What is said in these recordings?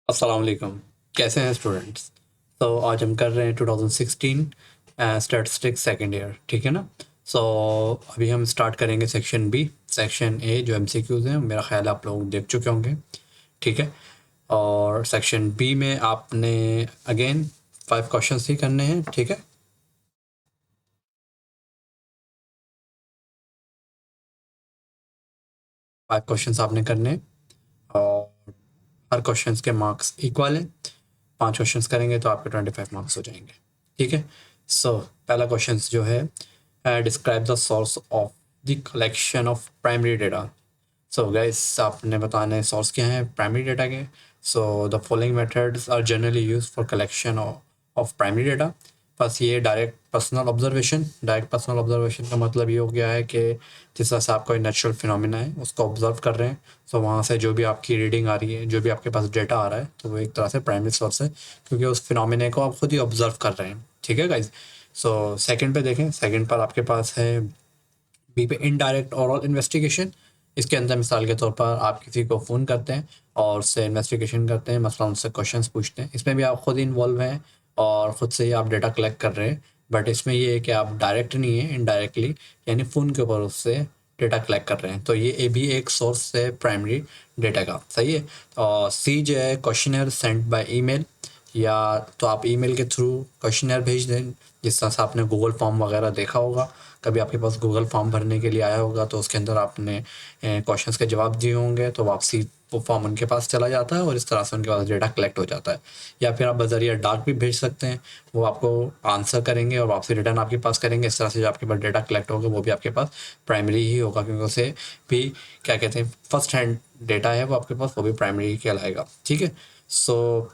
अस्सलाम वालेकुम। कैसे हैं स्टूडेंट्स? तो आज हम कर रहे हैं 2016 स्टैटिस्टिक्स सेकंड ईयर, ठीक है ना? सो अभी हम स्टार्ट करेंगे सेक्शन बी। सेक्शन ए जो एमसीक्यूज़ हैं मेरा ख्याल है आप लोग देख चुके होंगे, ठीक है। और सेक्शन बी में आपने अगेन 5 क्वेश्चंस ही करने हैं, ठीक है। 5 क्वेश्चंस आपने करने हैं और हर क्वेश्चंस के मार्क्स इक्वल हैं। 5 क्वेश्चंस करेंगे तो आपके 25 मार्क्स हो जाएंगे, ठीक है। सो पहला क्वेश्चन जो है, describe the source of the collection of primary data. So guys आपने बताना है सोर्स क्या है प्राइमरी डेटा के। So the following methods are generally use for collection of primary data. बस ये डायरेक्ट पर्सनल ऑब्जर्वेशन का मतलब ये हो गया है कि जिस तरह से आप कोई नेचुरल फिनोमिना है उसको ऑब्जर्व कर रहे हैं, तो वहाँ से जो भी आपकी रीडिंग आ रही है, जो भी आपके पास डेटा आ रहा है, तो वो एक तरह से प्राइमरी सोर्स है, क्योंकि उस फिनोमिना को आप खुद ही ऑब्जर्व कर रहे हैं, ठीक है गाइज। सो सेकंड पे देखें, सेकंड पर आपके पास है बी पे इनडायरेक्ट ओरल इन्वेस्टिगेशन। इसके अंदर मिसाल के तौर पर आप किसी को फ़ोन करते हैं और उससे इन्वेस्टिगेशन करते हैं, मसलन उससे क्वेश्चंस पूछते हैं। इसमें भी आप खुद इन्वॉल्व हैं और ख़ुद से ही आप डेटा कलेक्ट कर रहे हैं, बट इसमें ये है कि आप डायरेक्ट नहीं है, इनडायरेक्टली यानी फ़ोन के ऊपर उससे डेटा कलेक्ट कर रहे हैं, तो ये भी एक सोर्स है प्राइमरी डेटा का, सही है। और सी जो है क्वेश्चनर सेंड बाय ईमेल, या तो आप ईमेल के थ्रू क्वेश्चनर भेज दें, जिस तरह से आपने गूगल फॉर्म वगैरह देखा होगा, कभी आपके पास गूगल फॉर्म भरने के लिए आया होगा तो उसके अंदर आपने क्वेश्चंस के जवाब दिए होंगे, तो वापसी वो फॉर्म उनके पास चला जाता है और इस तरह से उनके पास डेटा कलेक्ट हो जाता है। या फिर आप बजरिया डाक भी भेज सकते हैं, वो आपको आंसर करेंगे और वापसी रिटर्न आपके पास करेंगे। इस तरह से जो आपके पास डेटा कलेक्ट होगा वो भी आपके पास प्राइमरी ही होगा, क्योंकि उसे भी क्या कहते हैं, फर्स्ट हैंड डेटा है वो आपके पास, वो भी प्राइमरी ही कहलाएगा, ठीक है। सो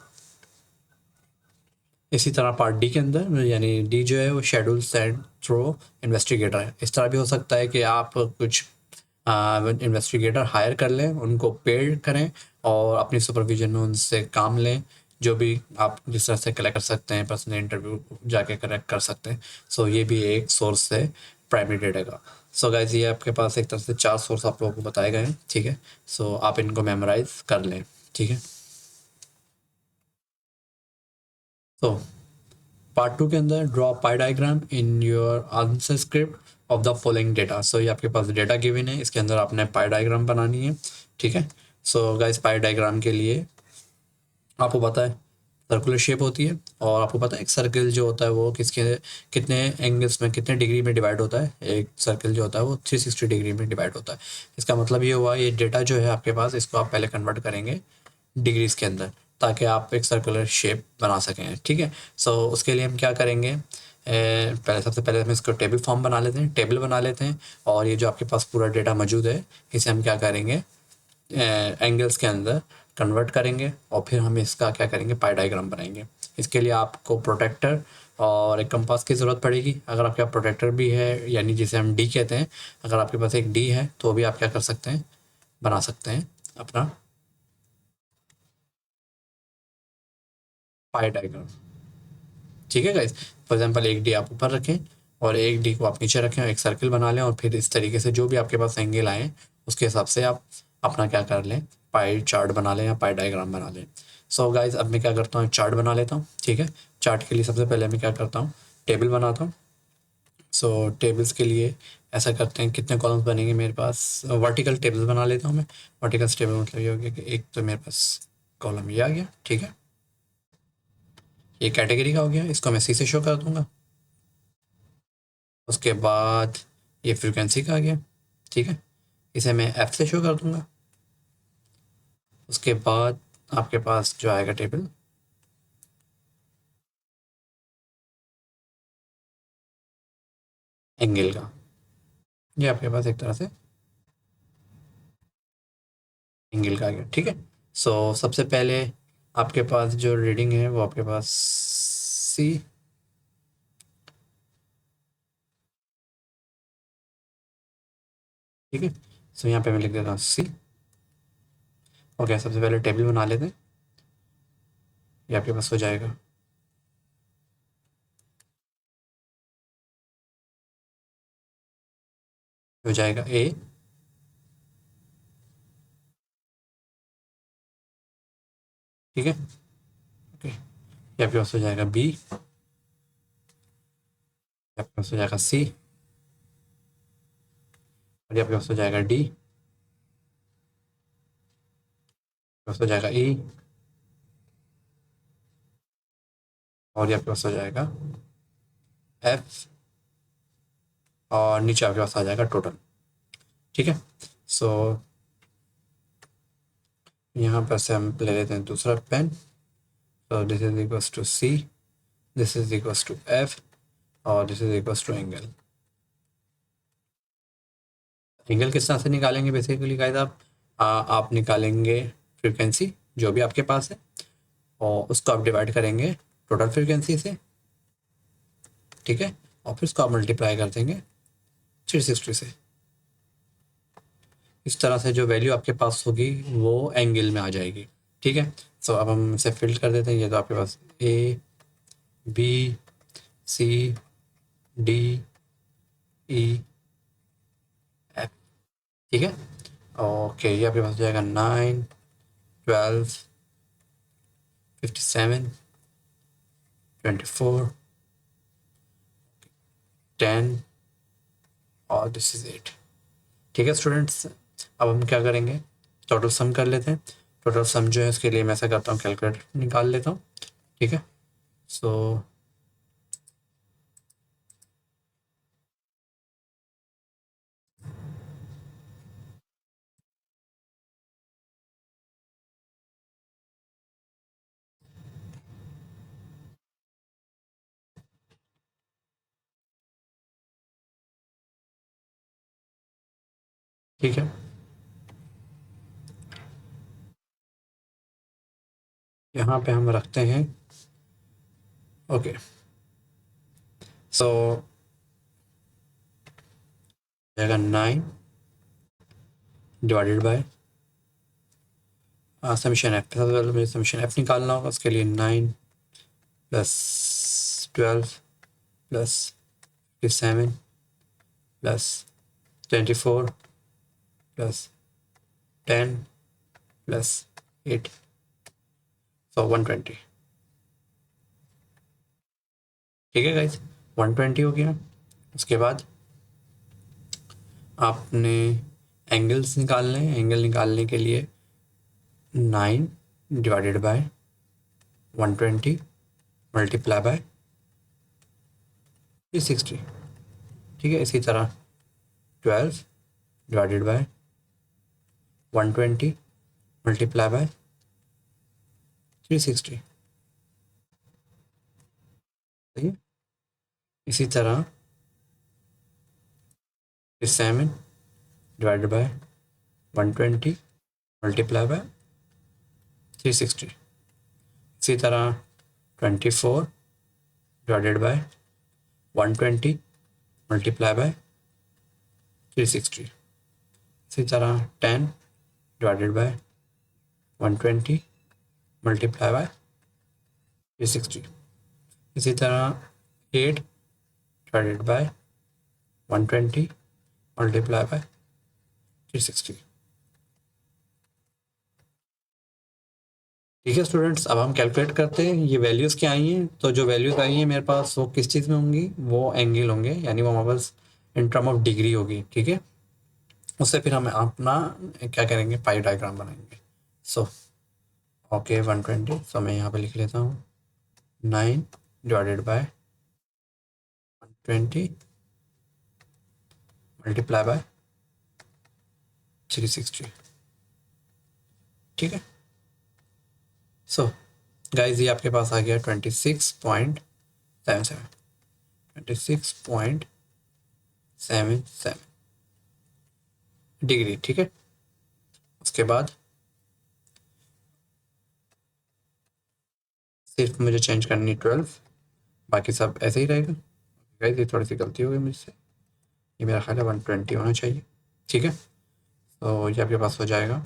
इसी तरह पार्ट डी के अंदर यानी डी जो है वो शेड्यूल सेंड थ्रू इन्वेस्टिगेटर है। इस तरह भी हो सकता है कि आप कुछ इन्वेस्टिगेटर हायर कर लें, उनको पेड करें और अपनी सुपरविजन में उनसे काम लें, जो भी आप जिस तरह से कलेक्ट कर सकते हैं, पर्सनल इंटरव्यू जाके कलेक्ट कर सकते हैं। सो ये भी एक सोर्स है प्राइमरी डेटा का। सो गाइज ये आपके पास एक तरह से 4 सोर्स आप लोगों को बताए गए हैं, ठीक है। सो आप इनको मेमोराइज कर लें, ठीक है। तो पार्ट टू के अंदर draw pie diagram in your answer script of the following data. So ये आपके पास डेटा गिवन है, इसके अंदर आपने पाई डायग्राम बनानी है, ठीक है। सो गाइस पाई डायग्राम के लिए आपको पता है सर्कुलर शेप होती है, और आपको पता है एक सर्कल जो होता है वो कितने एंगल्स में, कितने डिग्री में डिवाइड होता है। एक सर्कल जो होता है वो 360 डिग्री में डिवाइड होता है। इसका मतलब ये हुआ, ये डेटा जो है आपके पास, इसको आप पहले कन्वर्ट करेंगे डिग्रीज के अंदर, ताकि आप एक सर्कुलर शेप बना सकें, ठीक है। सो उसके लिए हम क्या करेंगे, पहले सबसे पहले हम इसको टेबल फॉर्म बना लेते हैं, टेबल बना लेते हैं। और ये जो आपके पास पूरा डेटा मौजूद है, इसे हम क्या करेंगे, एंगल्स के अंदर कन्वर्ट करेंगे और फिर हम इसका क्या करेंगे, पाई डायग्राम बनाएंगे। इसके लिए आपको प्रोटेक्टर और एक कंपास की ज़रूरत पड़ेगी। अगर आपके पास प्रोटेक्टर भी है, यानी जिसे हम डी कहते हैं, अगर आपके पास एक डी है तो भी आप क्या कर सकते हैं, बना सकते हैं अपना पाई डायग्राम, ठीक है गाइस। फॉर एग्जांपल एक डी आप ऊपर रखें और एक डी को आप नीचे रखें और एक सर्कल बना लें, और फिर इस तरीके से जो भी आपके पास एंगल आए उसके हिसाब से आप अपना क्या कर लें, पाई चार्ट बना लें या पाई डायग्राम बना लें। सो गाइस अब मैं क्या करता हूँ, चार्ट बना लेता हूँ, ठीक है। चार्ट के लिए सबसे पहले मैं क्या करता हूँ, टेबल बनाता हूँ। सो टेबल्स के लिए ऐसा करते हैं, कितने कॉलम्स बनेंगे मेरे पास, वर्टिकल टेबल्स बना लेता हूँ मैं। वर्टिकल टेबल मतलब ये हो गया कि एक तो मेरे पास कॉलम ये आ गया, ठीक है। ये कैटेगरी का हो गया, इसको मैं सी से शो कर दूंगा। उसके बाद ये फ्रीक्वेंसी का आ गया, ठीक है, इसे मैं एफ से शो कर दूंगा। उसके बाद आपके पास जो आएगा टेबल एंगल का, ये आपके पास एक तरह से एंगल का आ गया, ठीक है। सो सबसे पहले आपके पास जो रीडिंग है वो आपके पास सी, ठीक है। सो यहाँ पे मैं लिख देता हूँ सी। ओके, सबसे पहले टेबल बना लेते हैं, ये आपके पास हो जाएगा। हो जाएगा ए, ठीक है। ओके, ये आपके पास हो जाएगा बी, आपके पास हो जाएगा सी, और ये आपके पास हो जाएगा डी, पास हो जाएगा ई, और ये आपके पास हो जाएगा एफ, और नीचे आपके पास आ जाएगा टोटल। ठीक है। सो यहाँ पर से हम ले लेते हैं दूसरा पेन। तो this is equals to c, this is equals to f, और this is equals to angle. Angle किस तरह से निकालेंगे बेसिकली गाइस, आप निकालेंगे फ्रीक्वेंसी जो भी आपके पास है, और उसको आप डिवाइड करेंगे टोटल फ्रीक्वेंसी से। ठीक है, और फिर उसको आप मल्टीप्लाई कर देंगे 360 से। इस तरह से जो वैल्यू आपके पास होगी वो एंगल में आ जाएगी। ठीक है। सो अब हम इसे फिल कर देते हैं। ये तो आपके पास a b c d e f. ठीक है। ओके, ये आपके पास हो जाएगा 9 12 57 24 10 और दिस इज 8। ठीक है स्टूडेंट्स, अब हम क्या करेंगे, टोटल सम कर लेते हैं। टोटल सम जो है उसके लिए मैं ऐसा करता हूँ, कैलकुलेटर निकाल लेता हूँ। ठीक है। सो ठीक है, यहाँ पे हम रखते हैं। ओके, सो जाएगा 9 डिवाइडेड बाय समीशन एफ। सबसे पहले मुझे समीशन एफ निकालना होगा, उसके लिए 9 plus 12 plus 57 plus 24 plus 10 plus 8, सो 120। ठीक है गाइज, 120 हो गया। उसके बाद आपने एंगल्स निकालने हैं। एंगल निकालने के लिए 9 डिवाइडेड बाय 120 मल्टीप्लाई बाय 360। ठीक है, इसी तरह 12 डिवाइडेड बाय 120 मल्टीप्लाई बाय 360। सही है। इसी तरह 7 डिवाइडेड बाय 120 मल्टीप्लाई बाय 360। इसी तरह 24 डिवाइडेड बाय 120 मल्टीप्लाई बाय 360। इसी तरह 10 डिवाइडेड बाय 120 मल्टीप्लाई बाय 360। इसी तरह 8 डिवाइडेड बाय 120 मल्टीप्लाई बाय 360। ठीक है स्टूडेंट्स, अब हम कैलकुलेट करते हैं ये वैल्यूज़ क्या आई हैं। तो जो वैल्यूज़ आई हैं मेरे पास वो किस चीज़ में होंगी, वो एंगल होंगे, यानी वो हमारे पास इन टर्म ऑफ डिग्री होगी। ठीक है, उससे फिर हम अपना क्या करेंगे, पाई डायग्राम बनाएंगे। सो ओके 120, सो मैं यहाँ पे लिख लेता हूँ 9 डिवाइडेड बाय 120 मल्टीप्लाई बाय 360। ठीक है। सो गाइज ये आपके पास आ गया 26.77, 26.77 डिग्री। ठीक है। उसके बाद सिर्फ मुझे चेंज करनी 12, बाकी सब ऐसे ही रहेगा। गाइस ये थोड़ी सी गलती हो गई मुझसे, ये मेरा ख्याल है 120 होना चाहिए। ठीक है, तो ये आपके पास हो जाएगा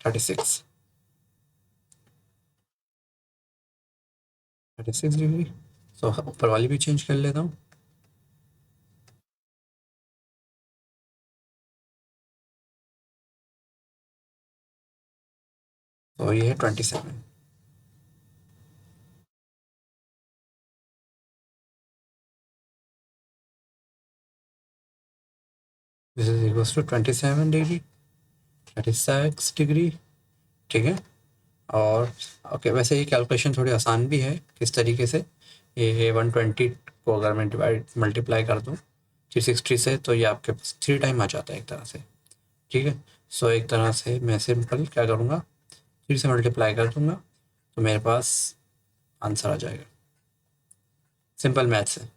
36 डिग्री। सो ऊपर वाली भी चेंज कर लेता हूँ। तो ये है 27। This is equals to 27 degree, 36 degree, ठीक है। और ओके, वैसे ये कैलकुलेशन थोड़ी आसान भी है। किस तरीके से, ये 120 को अगर मैं डिवाइड मल्टीप्लाई कर दूँ 360 से, तो ये आपके पास 3 टाइम आ जाता है एक तरह से, ठीक है। सो एक तरह से मैं सिंपल क्या करूँगा, 3 से मल्टीप्लाई कर दूँगा, तो मेरे पास आंसर आ जाएगा। सिंपल मैथ्स है,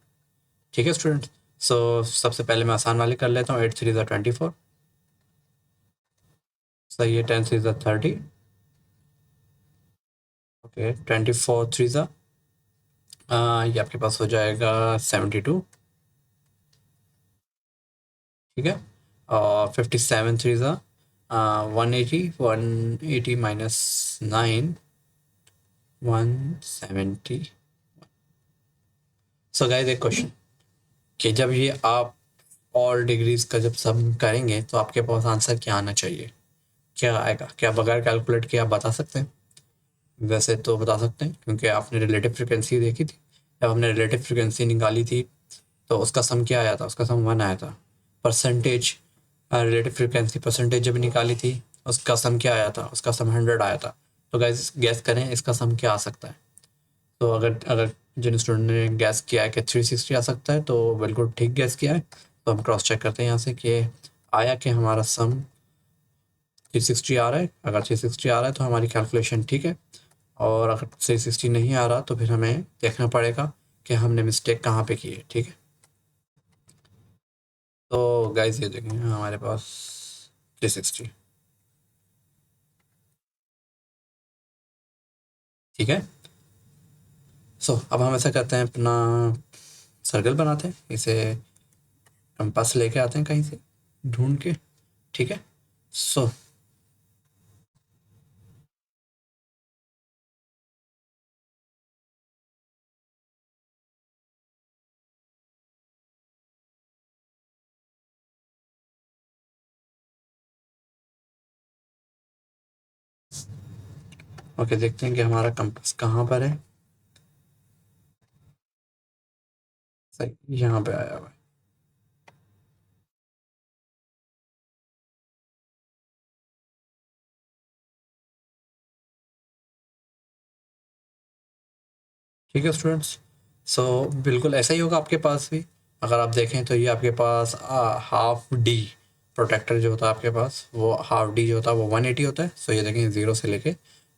ठीक है स्टूडेंट। सो सबसे पहले मैं आसान वाले कर लेता हूँ। 8 3 24, सही है। 10 3 30, ओके। 24 3 ये आपके पास हो जाएगा 72, ठीक है। और 57 3 180, 180 माइनस 9, 170। सो गाइस एक क्वेश्चन, कि जब ये आप ऑल डिग्रीज का जब सम करेंगे तो आपके पास आंसर क्या आना चाहिए, क्या आएगा? क्या बगैर कैलकुलेट किए आप बता सकते हैं? वैसे तो बता सकते हैं, क्योंकि आपने रिलेटिव फ्रिक्वेंसी देखी थी। जब हमने रिलेटिव फ्रिक्वेंसी निकाली थी तो उसका सम क्या आया था? उसका सम 1 आया था। परसेंटेज, रिलेटिव फ्रिक्वेंसी परसेंटेज जब निकाली थी, उसका सम क्या आया था? उसका सम 100 आया था। तो गाइस गैस करें इसका सम क्या आ सकता है। तो अगर अगर जिन स्टूडेंट ने गैस किया है कि 360 आ सकता है, तो बिल्कुल ठीक गैस किया है। तो हम क्रॉस चेक करते हैं यहाँ से कि आया कि हमारा सम 360 आ रहा है। अगर 360 आ रहा है तो हमारी कैलकुलेशन ठीक है, और अगर 360 नहीं आ रहा तो फिर हमें देखना पड़ेगा कि हमने मिस्टेक कहाँ पे की है, ठीक है। तो गाइस ये देखें हमारे पास 360, ठीक है। सो अब हम ऐसा करते हैं, अपना सर्कल बनाते हैं, इसे कंपास लेके आते हैं कहीं से ढूंढ के, ठीक है। सो ओके, देखते हैं कि हमारा कंपास कहाँ पर है। सही, यहाँ पे आया हुआ है। ठीक है स्टूडेंट्स। सो बिल्कुल ऐसा ही होगा आपके पास भी। अगर आप देखें तो ये आपके पास हाफ डी प्रोटेक्टर जो होता है आपके पास, वो हाफ डी जो होता है वो 180 होता है। सो ये देखें 0 से लेके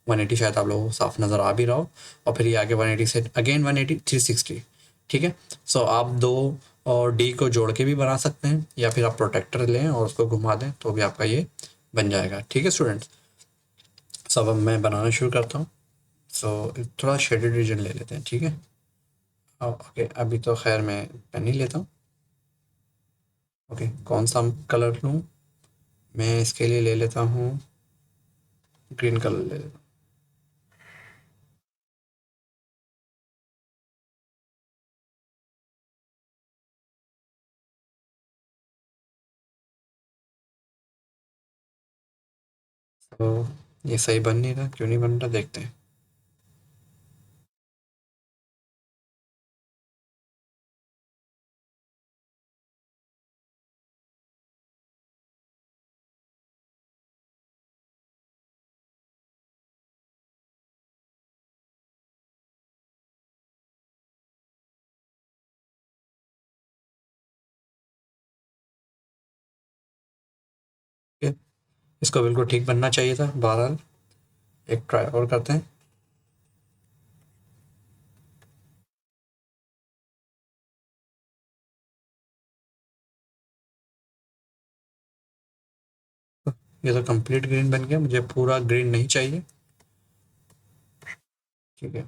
180, शायद आप लोगों को साफ नज़र आ भी रहा हो। और फिर ये आगे 180 से अगेन 180, 360, ठीक है। सो आप दो और डी को जोड़ के भी बना सकते हैं, या फिर आप प्रोटेक्टर लें और उसको घुमा दें तो भी आपका ये बन जाएगा, ठीक है स्टूडेंट्स। सब अब मैं बनाना शुरू करता हूँ। सो थोड़ा शेडेड रीजन ले लेते हैं, ठीक है। ओके, अभी तो खैर मैं पेन ही लेता हूँ। ओके, कौन सा कलर लूँ? मैं इसके लिए ले लेता हूँ ग्रीन कलर ले लेता हूँ। तो ये सही बन नहीं रहा, क्यों नहीं बन रहा, देखते हैं। ओके, इसको बिल्कुल ठीक बनना चाहिए था। बहरहाल एक ट्राई और करते हैं। ये तो कंप्लीट ग्रीन बन गया, मुझे पूरा ग्रीन नहीं चाहिए, ठीक है।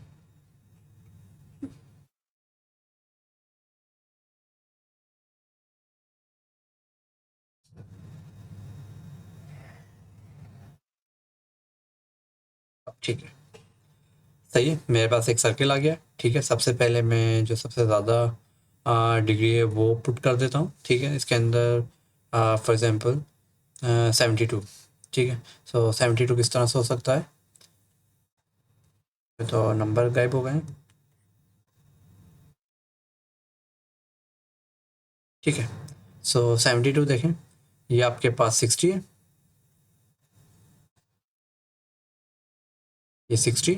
अब ठीक है, सही है। मेरे पास एक सर्किल आ गया, ठीक है। सबसे पहले मैं जो सबसे ज़्यादा डिग्री है वो पुट कर देता हूँ, ठीक है। इसके अंदर फॉर एग्जांपल 72, ठीक है। सो 72 किस तरह से हो सकता है? तो नंबर गायब हो गए हैं, ठीक है। सो 72 देखें, ये आपके पास 60 है, ये 60।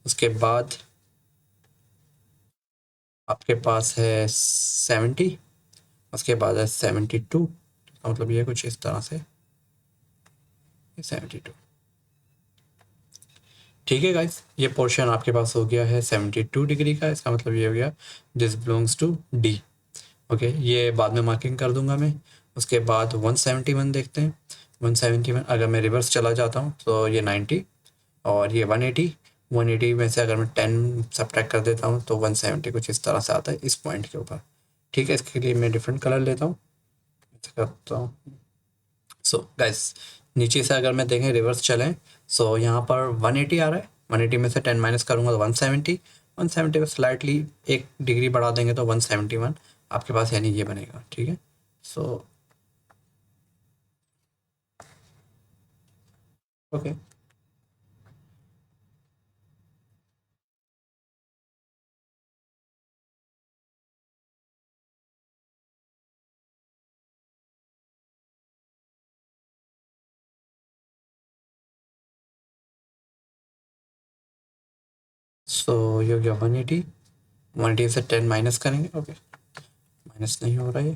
उसके बाद आपके पास है 70। उसके बाद है 72, मतलब ये कुछ इस तरह से, ये 72। ठीक है गाइस, ये पोर्शन आपके पास हो गया है 72 डिग्री का। इसका मतलब ये हो गया this belongs to D. Okay, ये बाद में मार्किंग कर दूंगा मैं। उसके बाद 171 देखते हैं। 171 अगर मैं रिवर्स चला जाता हूँ तो ये 90, और ये 180। 180 में से अगर मैं 10 सब्ट्रैक्ट कर देता हूँ तो 170 कुछ इस तरह से आता है इस पॉइंट के ऊपर। ठीक है, इसके लिए मैं डिफरेंट कलर लेता हूँ, ऐसे करता हूँ। सो गाइस, नीचे से अगर मैं देखें रिवर्स चलें, सो यहाँ पर 180 आ रहा है। 180 में से 10 माइनस करूँगा तो 170। 170 में स्लाइटली एक डिग्री बढ़ा देंगे तो 171 आपके पास, यानी ये बनेगा। ठीक है, सो ओके। सो ये हो गया 180। 180 से 10 माइनस करेंगे। ओके, माइनस नहीं हो रहा है,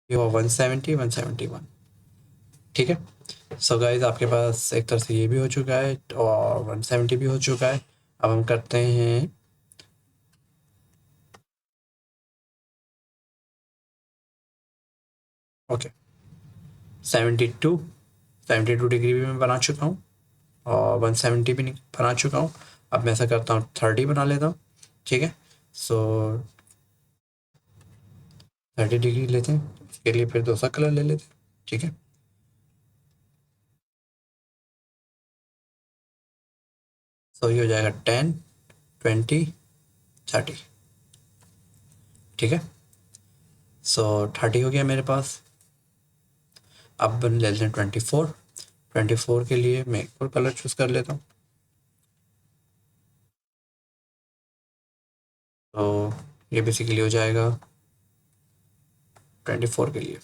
ये हुआ 170, 171। ठीक है, सो गाइज आपके पास एक तरह से ये भी हो चुका है और 170 भी हो चुका है। अब हम करते हैं ओके 72। 72 डिग्री भी मैं बना चुका हूँ और 170 भी बना चुका हूँ। अब मैं ऐसा करता हूँ 30 बना लेता हूँ। ठीक है, सो 30 डिग्री लेते हैं, इसके लिए फिर दूसरा कलर ले लेते हैं। ठीक है, सो ये हो जाएगा 10, 20, 30। ठीक है, सो 30 हो गया मेरे पास। अब ले लेते हैं 24। 24 के लिए मैं एक और कलर चूज़ कर लेता हूँ। तो ये बेसिकली हो जाएगा 24 के लिए।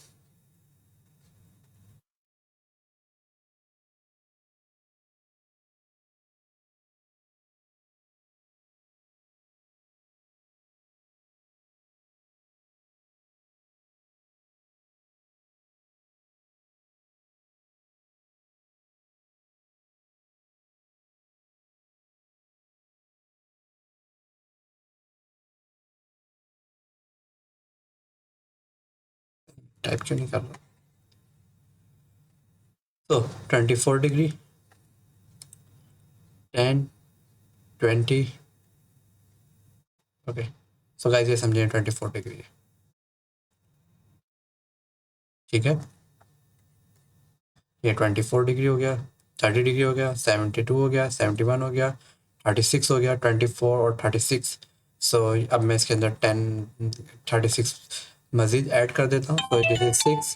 टाइप क्यों नहीं कर रहा? तो 24 डिग्री, 10, 20। ओके, सो गाइस ये समझे 24 डिग्री है। ठीक है, ये 24 डिग्री हो गया, 30 डिग्री हो गया, 72 हो गया, 71 हो गया, 36 हो गया, 24 और 36। सो अब मैं इसके अंदर 36 मज़ीद ऐड कर देता हूँ, तो दिस इज 6।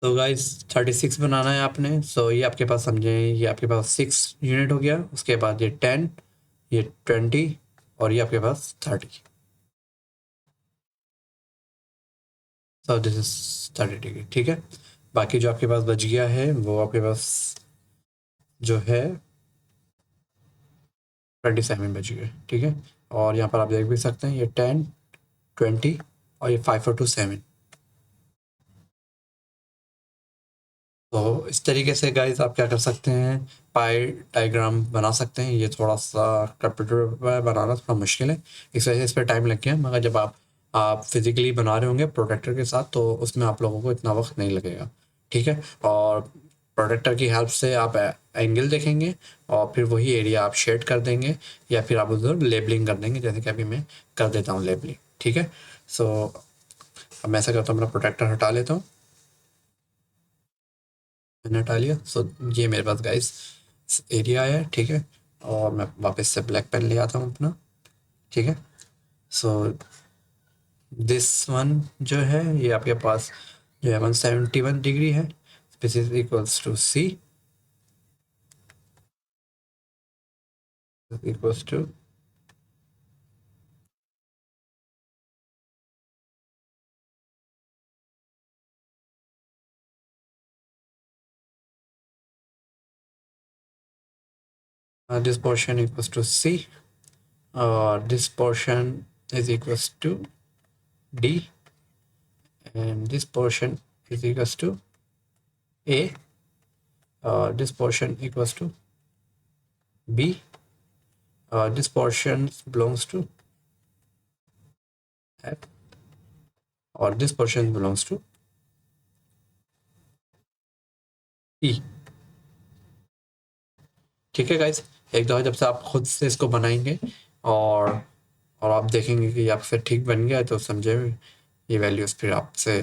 तो गाइस 36 बनाना है आपने, सो ये आपके पास समझे, ये आपके पास 6 यूनिट हो गया। उसके बाद ये 10, ये 20 और ये आपके पास 30। So this is 30 degree. ठीक है, बाकी जो आपके पास बच गया है वो आपके पास जो है 27 बच गए। ठीक है, और यहाँ पर आप देख भी सकते हैं ये 10, 20 और ये 5 और 2 7। तो इस तरीके से गाइस आप क्या कर सकते हैं, पाई डायग्राम बना सकते हैं। ये थोड़ा सा कंप्यूटर पर बनाना थोड़ा मुश्किल है, इस वजह से इस पर टाइम लग गया। मगर जब आप फिजिकली बना रहे होंगे प्रोटेक्टर के साथ तो उसमें आप लोगों को इतना वक्त नहीं लगेगा। ठीक है, और प्रोटेक्टर की हेल्प से आप एंगल देखेंगे और फिर वही एरिया आप शेड कर देंगे, या फिर आप उधर लेबलिंग कर देंगे, जैसे कि अभी मैं कर देता हूँ लेबलिंग। ठीक है, सो अब मैं ऐसा करता हूँ, मेरा प्रोटेक्टर हटा लेता हूँ। मैंने हटा लिया। सो ये मेरे पास गाइस एरिया है। ठीक है, और मैं वापस से ब्लैक पेन ले आता हूँ अपना। ठीक है, सो दिस वन जो है ये आपके पास जो है 171 डिग्री है। This is equals to C, equals to this portion equals to C, this portion is equals to D, and this portion is equals to A, this portion equals to B, this portion belongs to F, और this portion belongs to E. ठीक है guys, एक दो जब से आप खुद से इसको बनाएंगे और आप देखेंगे कि आप फिर ठीक बन गया है तो समझे ये वैल्यूज फिर आपसे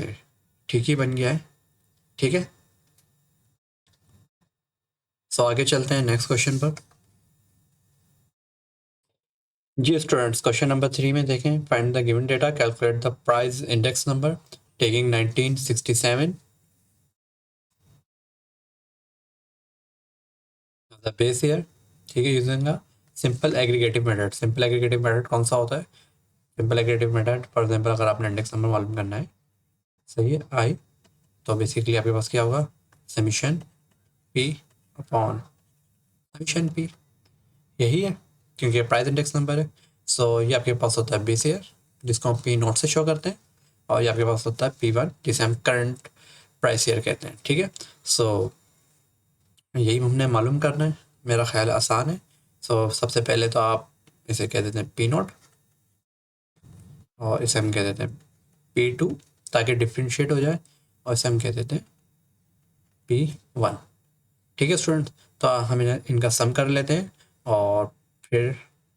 ठीक ही बन गया है। ठीक है, सो आगे चलते हैं नेक्स्ट क्वेश्चन पर। जी स्टूडेंट्स, क्वेश्चन नंबर 3 में देखें, find the given data, calculate the price index number taking 1967 the base year. ठीक है, using a simple aggregative method. Simple aggregative method कौन सा होता है? Simple aggregative method, for example अगर आपने इंडेक्स नंबर मालूम करना है, सही है, आई, तो बेसिकली आपके पास क्या होगा, summation P upon summation P, यही है क्योंकि प्राइस इंडेक्स नंबर है। सो ये आपके पास होता है बेस ईयर, जिसको हम पी नोट से शो करते हैं, और ये आपके पास होता है पी वन, जिसे हम करंट प्राइस ईयर कहते हैं। ठीक है, सो यही हमने मालूम करना है, मेरा ख्याल आसान है। सो सबसे पहले तो आप इसे कह देते हैं पी नोट, और इसे हम कह देते हैं पी टू, ताकि डिफ्रेंशिएट हो जाए, और इसे हम कह देते हैं पी वन। ठीक है स्टूडेंट, तो हम इनका सम कर लेते हैं और फिर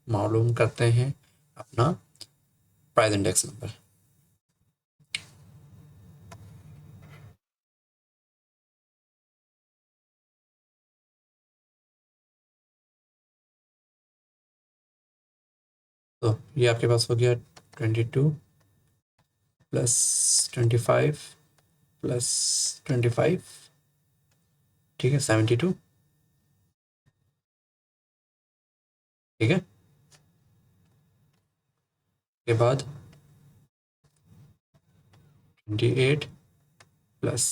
मालूम करते हैं अपना प्राइस इंडेक्स नंबर। तो ये आपके पास हो गया 22 प्लस 25 प्लस 25, ठीक है, 72। ठीक है, के बाद 28 प्लस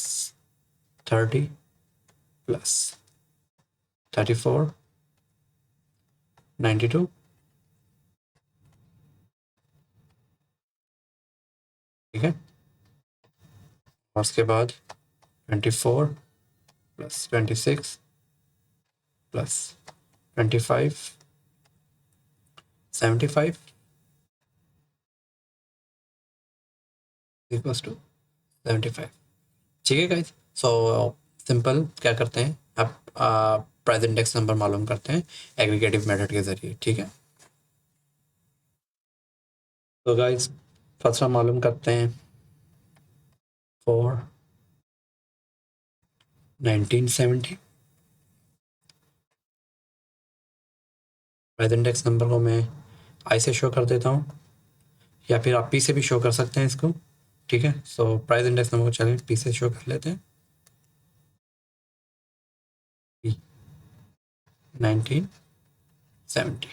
30 प्लस 34, 92। ठीक है, और उसके बाद 24 प्लस 26 प्लस 25, 75 इक्वल्स टू 75। ठीक है गाइस, सो सिंपल क्या करते हैं, आप प्राइस इंडेक्स नंबर मालूम करते हैं एग्रीगेटिव मेथड के जरिए। ठीक है, तो गाइस फर्स्ट हम मालूम करते हैं फॉर 1970 प्राइस इंडेक्स नंबर को मैं आई से शो कर देता हूँ, या फिर आप पी से भी शो कर सकते हैं इसको। ठीक है, सो प्राइस इंडेक्स नंबर को चलिए पी से शो कर लेते हैं, पी 1970।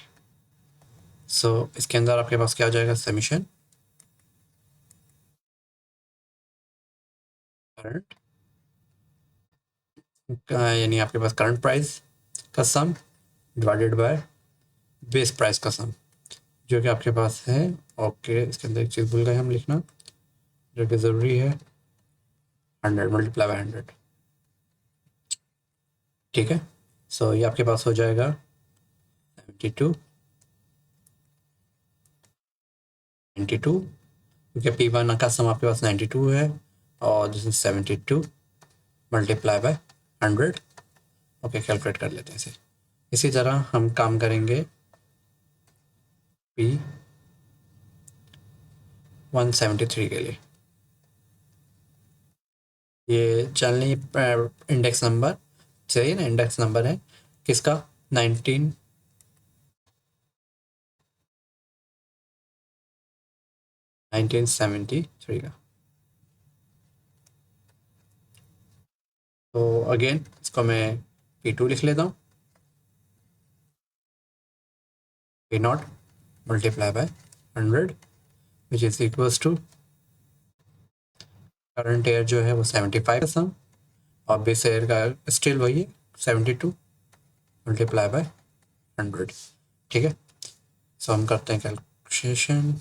सो इसके अंदर आपके पास क्या हो जाएगा, समीशन करंट, यानी आपके पास करंट प्राइस का सम डिवाइडेड बाय बेस प्राइस का सम, जो कि आपके पास है। ओके, इसके अंदर एक चीज़ भूल गए हम लिखना, जो कि ज़रूरी है, 100 मल्टीप्लाई बाय 100। ठीक है, सो ये आपके पास हो जाएगा 72, 92, क्योंकि पी वन का सम आपके पास 92 है, और this is 72 multiply by 100। Okay, calculate कर लेते हैं इसे। इसी तरह हम काम करेंगे पी 173 के लिए। ये चलनी इंडेक्स नंबर सही ना, इंडेक्स नंबर है किसका, 1973 का। तो अगेन इसको मैं P2 लिख लेता हूँ, P not multiply by 100 which is equals to current year जो है वो 75 का सम, और बेस ईयर का स्टिल वही है 72 मल्टीप्लाई बाय 100, ठीक है। सो हम करते हैं कैलकुलेशन।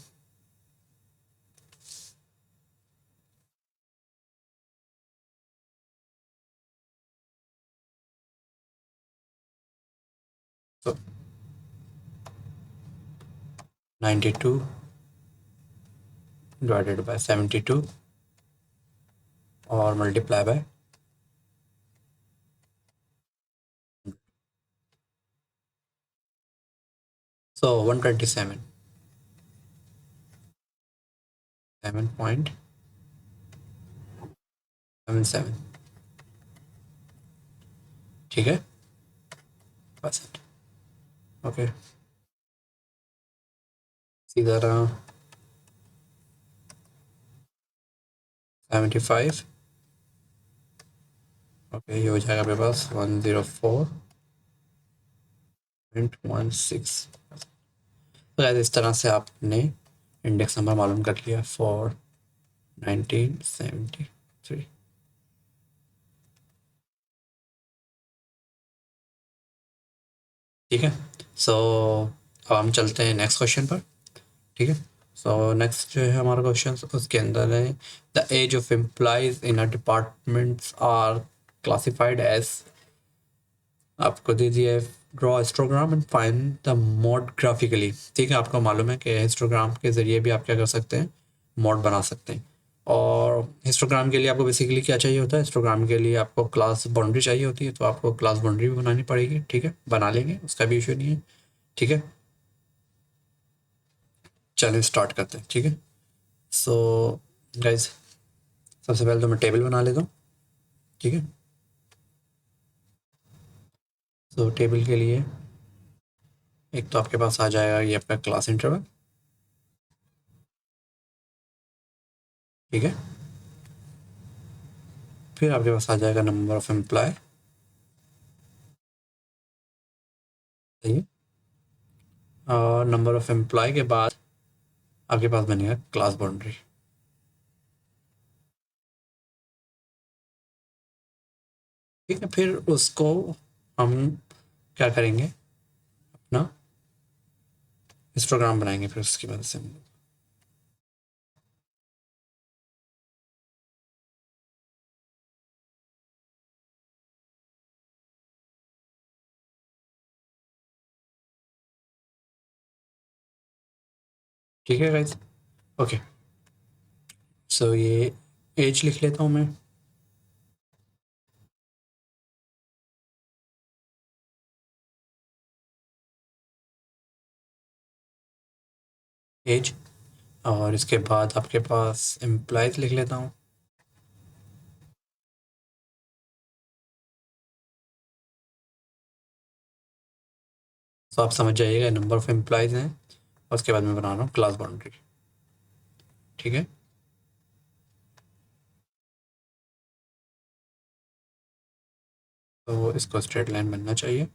तो 92 डिवाइडेड बाय 72 और मल्टीप्लाई बाय, सो 127, 7.77, ठीक है, परसेंट। ओके, सीधा रहा 75। ओके, ये हो जाएगा मेरे पास 104.16। तो guys, इस तरह से आपने इंडेक्स नंबर मालूम कर लिया फॉर 1973। ठीक है, सो अब हम चलते हैं नेक्स्ट क्वेश्चन पर। ठीक है, सो नेक्स्ट जो है हमारा क्वेश्चन, उसके अंदर है the age of employees in a departments are classified as, आपको दे दिया है draw histogram and find the mode graphically. ठीक है, आपको मालूम है कि हिस्टोग्राम के ज़रिए भी आप क्या कर सकते हैं, मोड बना सकते हैं। और हिस्टोग्राम के लिए आपको बेसिकली क्या चाहिए होता है, हिस्टोग्राम के लिए आपको क्लास बाउंड्री चाहिए होती है, तो आपको क्लास बाउंड्री भी बनानी पड़ेगी। ठीक है, बना लेंगे, उसका भी इशू नहीं है। ठीक है, चलिए स्टार्ट करते हैं। ठीक है, सो गाइज सबसे पहले तो मैं टेबल बना लेता हूँ। ठीक है, सो टेबल के लिए एक तो आपके पास आ जाएगा ये आपका क्लास इंटरवल। ठीक है, फिर आपके पास आ जाएगा नंबर ऑफ एम्प्लॉय। सही है, और नंबर ऑफ एम्प्लॉय के बाद आपके पास बनेगा क्लास बाउंड्री। ठीक है, फिर उसको हम क्या करेंगे, अपना हिस्टोग्राम बनाएंगे फिर उसकी मदद से। ठीक है गाइज, ओके, सो ये एज लिख लेता हूँ मैं। एज, और इसके बाद आपके पास एम्प्लॉयज लिख लेता हूँ। तो आप समझ जाइएगा नंबर ऑफ एम्प्लॉयज हैं, और उसके बाद मैं बना रहा हूँ क्लास बाउंड्री। ठीक है, तो इसको स्ट्रेट लाइन बनना चाहिए।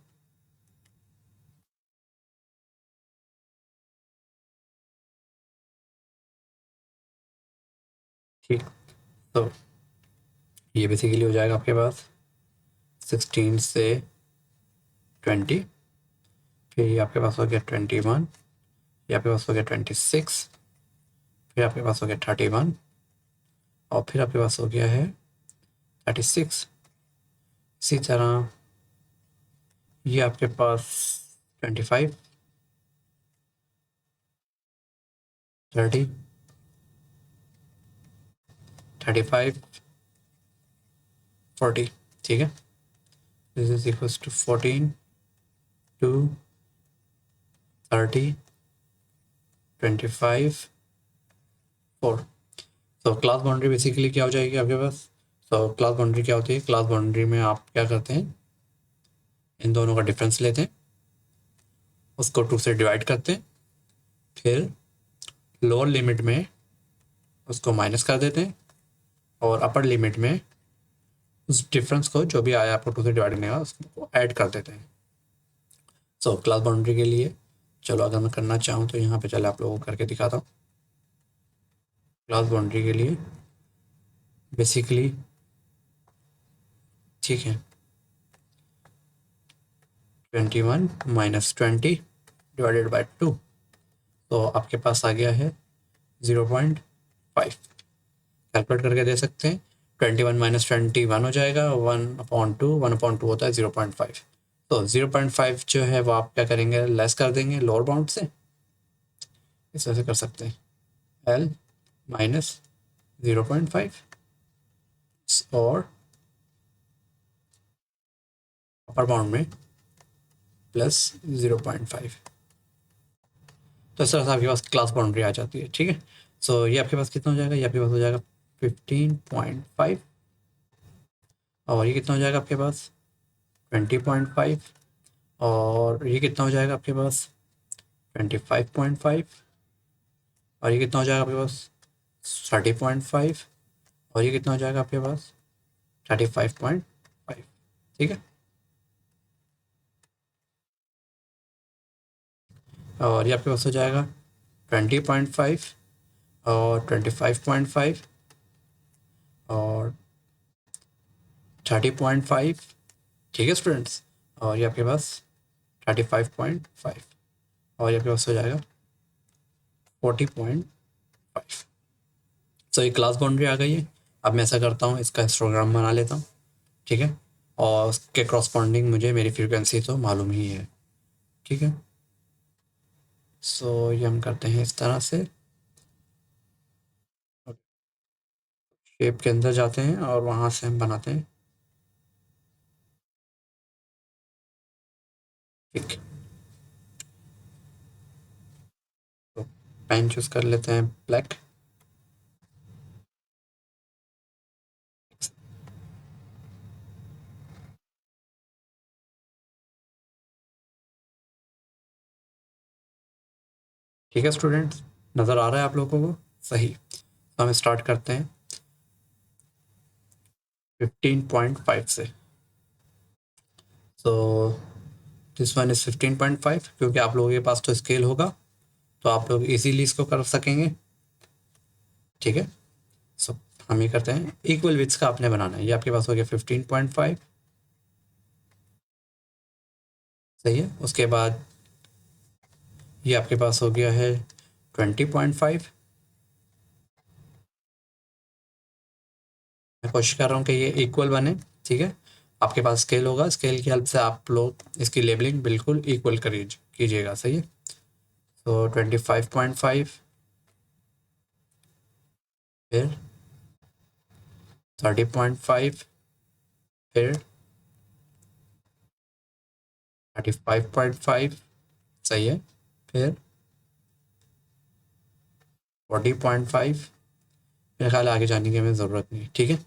ठीक, तो ये बेसिकली हो जाएगा आपके पास 16 से 20, फिर ये आपके पास हो गया 21, ये आपके पास हो गया 26, फिर आपके पास हो गया 31, और फिर आपके पास हो गया है 36। इसी तरह ये आपके पास 25, 30, 35, 40। ठीक है, दिस इज इक्वल्स टू 14, 2, 30, 25, 4। तो क्लास बाउंड्री बेसिकली क्या हो जाएगी आपके पास, तो क्लास बाउंड्री क्या होती है, क्लास बाउंड्री में आप क्या करते हैं, इन दोनों का डिफरेंस लेते हैं, उसको 2 से डिवाइड करते हैं, फिर लोअर लिमिट में उसको माइनस कर देते हैं, और अपर लिमिट में उस डिफरेंस को जो भी आया आपको 2 से डिवाइड करने का उसको ऐड कर देते हैं। सो क्लास बाउंड्री के लिए चलो अगर मैं करना चाहूँ तो यहाँ पे चले आप लोगों को करके दिखाता हूँ। क्लास बाउंड्री के लिए बेसिकली, ठीक है, 21 माइनस 20 डिवाइडेड बाय 2, तो आपके पास आ गया है 0.5। कैलकुलेट करके दे सकते हैं। 21 माइनस 21 हो जाएगा, 1/2, 1/2 होता है 0.5। तो 0.5 जो है वो आप क्या करेंगे, लेस कर देंगे लोअर बाउंड से। इस तरह से कर सकते हैं, L माइनस 0.5 और अपर बाउंड में प्लस 0.5। तो इस तरह से आपके पास क्लास बाउंड्री आ जाती है। ठीक है, सो ये आपके पास कितना हो जाएगा, ये आपके पास हो जाएगा 15.5, और ये कितना हो जाएगा आपके पास 20.5, और ये कितना हो जाएगा आपके पास 25.5, और ये कितना हो जाएगा आपके पास 30.5, और ये कितना हो जाएगा आपके पास 35.5। ठीक है, और ये आपके पास हो जाएगा 20.5 और 25.5 और 30.5। ठीक है स्टूडेंट्स, और ये आपके पास 35.5, और ये आपके पास हो जाएगा 40.5। तो ये क्लास बाउंड्री आ गई है। अब मैं ऐसा करता हूँ, इसका हिस्टोग्राम बना लेता हूँ। ठीक है, और उसके क्रॉसपॉन्डिंग मुझे मेरी फ्रीक्वेंसी तो मालूम ही है। ठीक है, सो ये हम करते हैं इस तरह से, शेप के अंदर जाते हैं और वहाँ से हम बनाते हैं। ठीक, तो पेन चूज कर लेते हैं ब्लैक। ठीक है स्टूडेंट्स, नज़र आ रहा है आप लोगों को सही। तो हम स्टार्ट करते हैं 15.5 से। सो दिस वन इज 15.5, क्योंकि आप लोगों के पास तो स्केल होगा तो आप लोग इजीली इसको कर सकेंगे। ठीक है, सो हम ये करते हैं, इक्वल विड्थ का आपने बनाना है। ये आपके पास हो गया 15.5, सही है। उसके बाद ये आपके पास हो गया है 20.5। मैं कोशिश कर रहा हूँ कि ये इक्वल बने। ठीक है, आपके पास स्केल होगा, स्केल की हेल्प से आप लोग इसकी लेबलिंग बिल्कुल इक्वल कीजिएगा। सही है, तो 25.5, फिर 30.5, फिर 35.5, सही है, फिर 40.5। मेरे ख्याल है आगे जाने की हमें ज़रूरत नहीं है। ठीक है,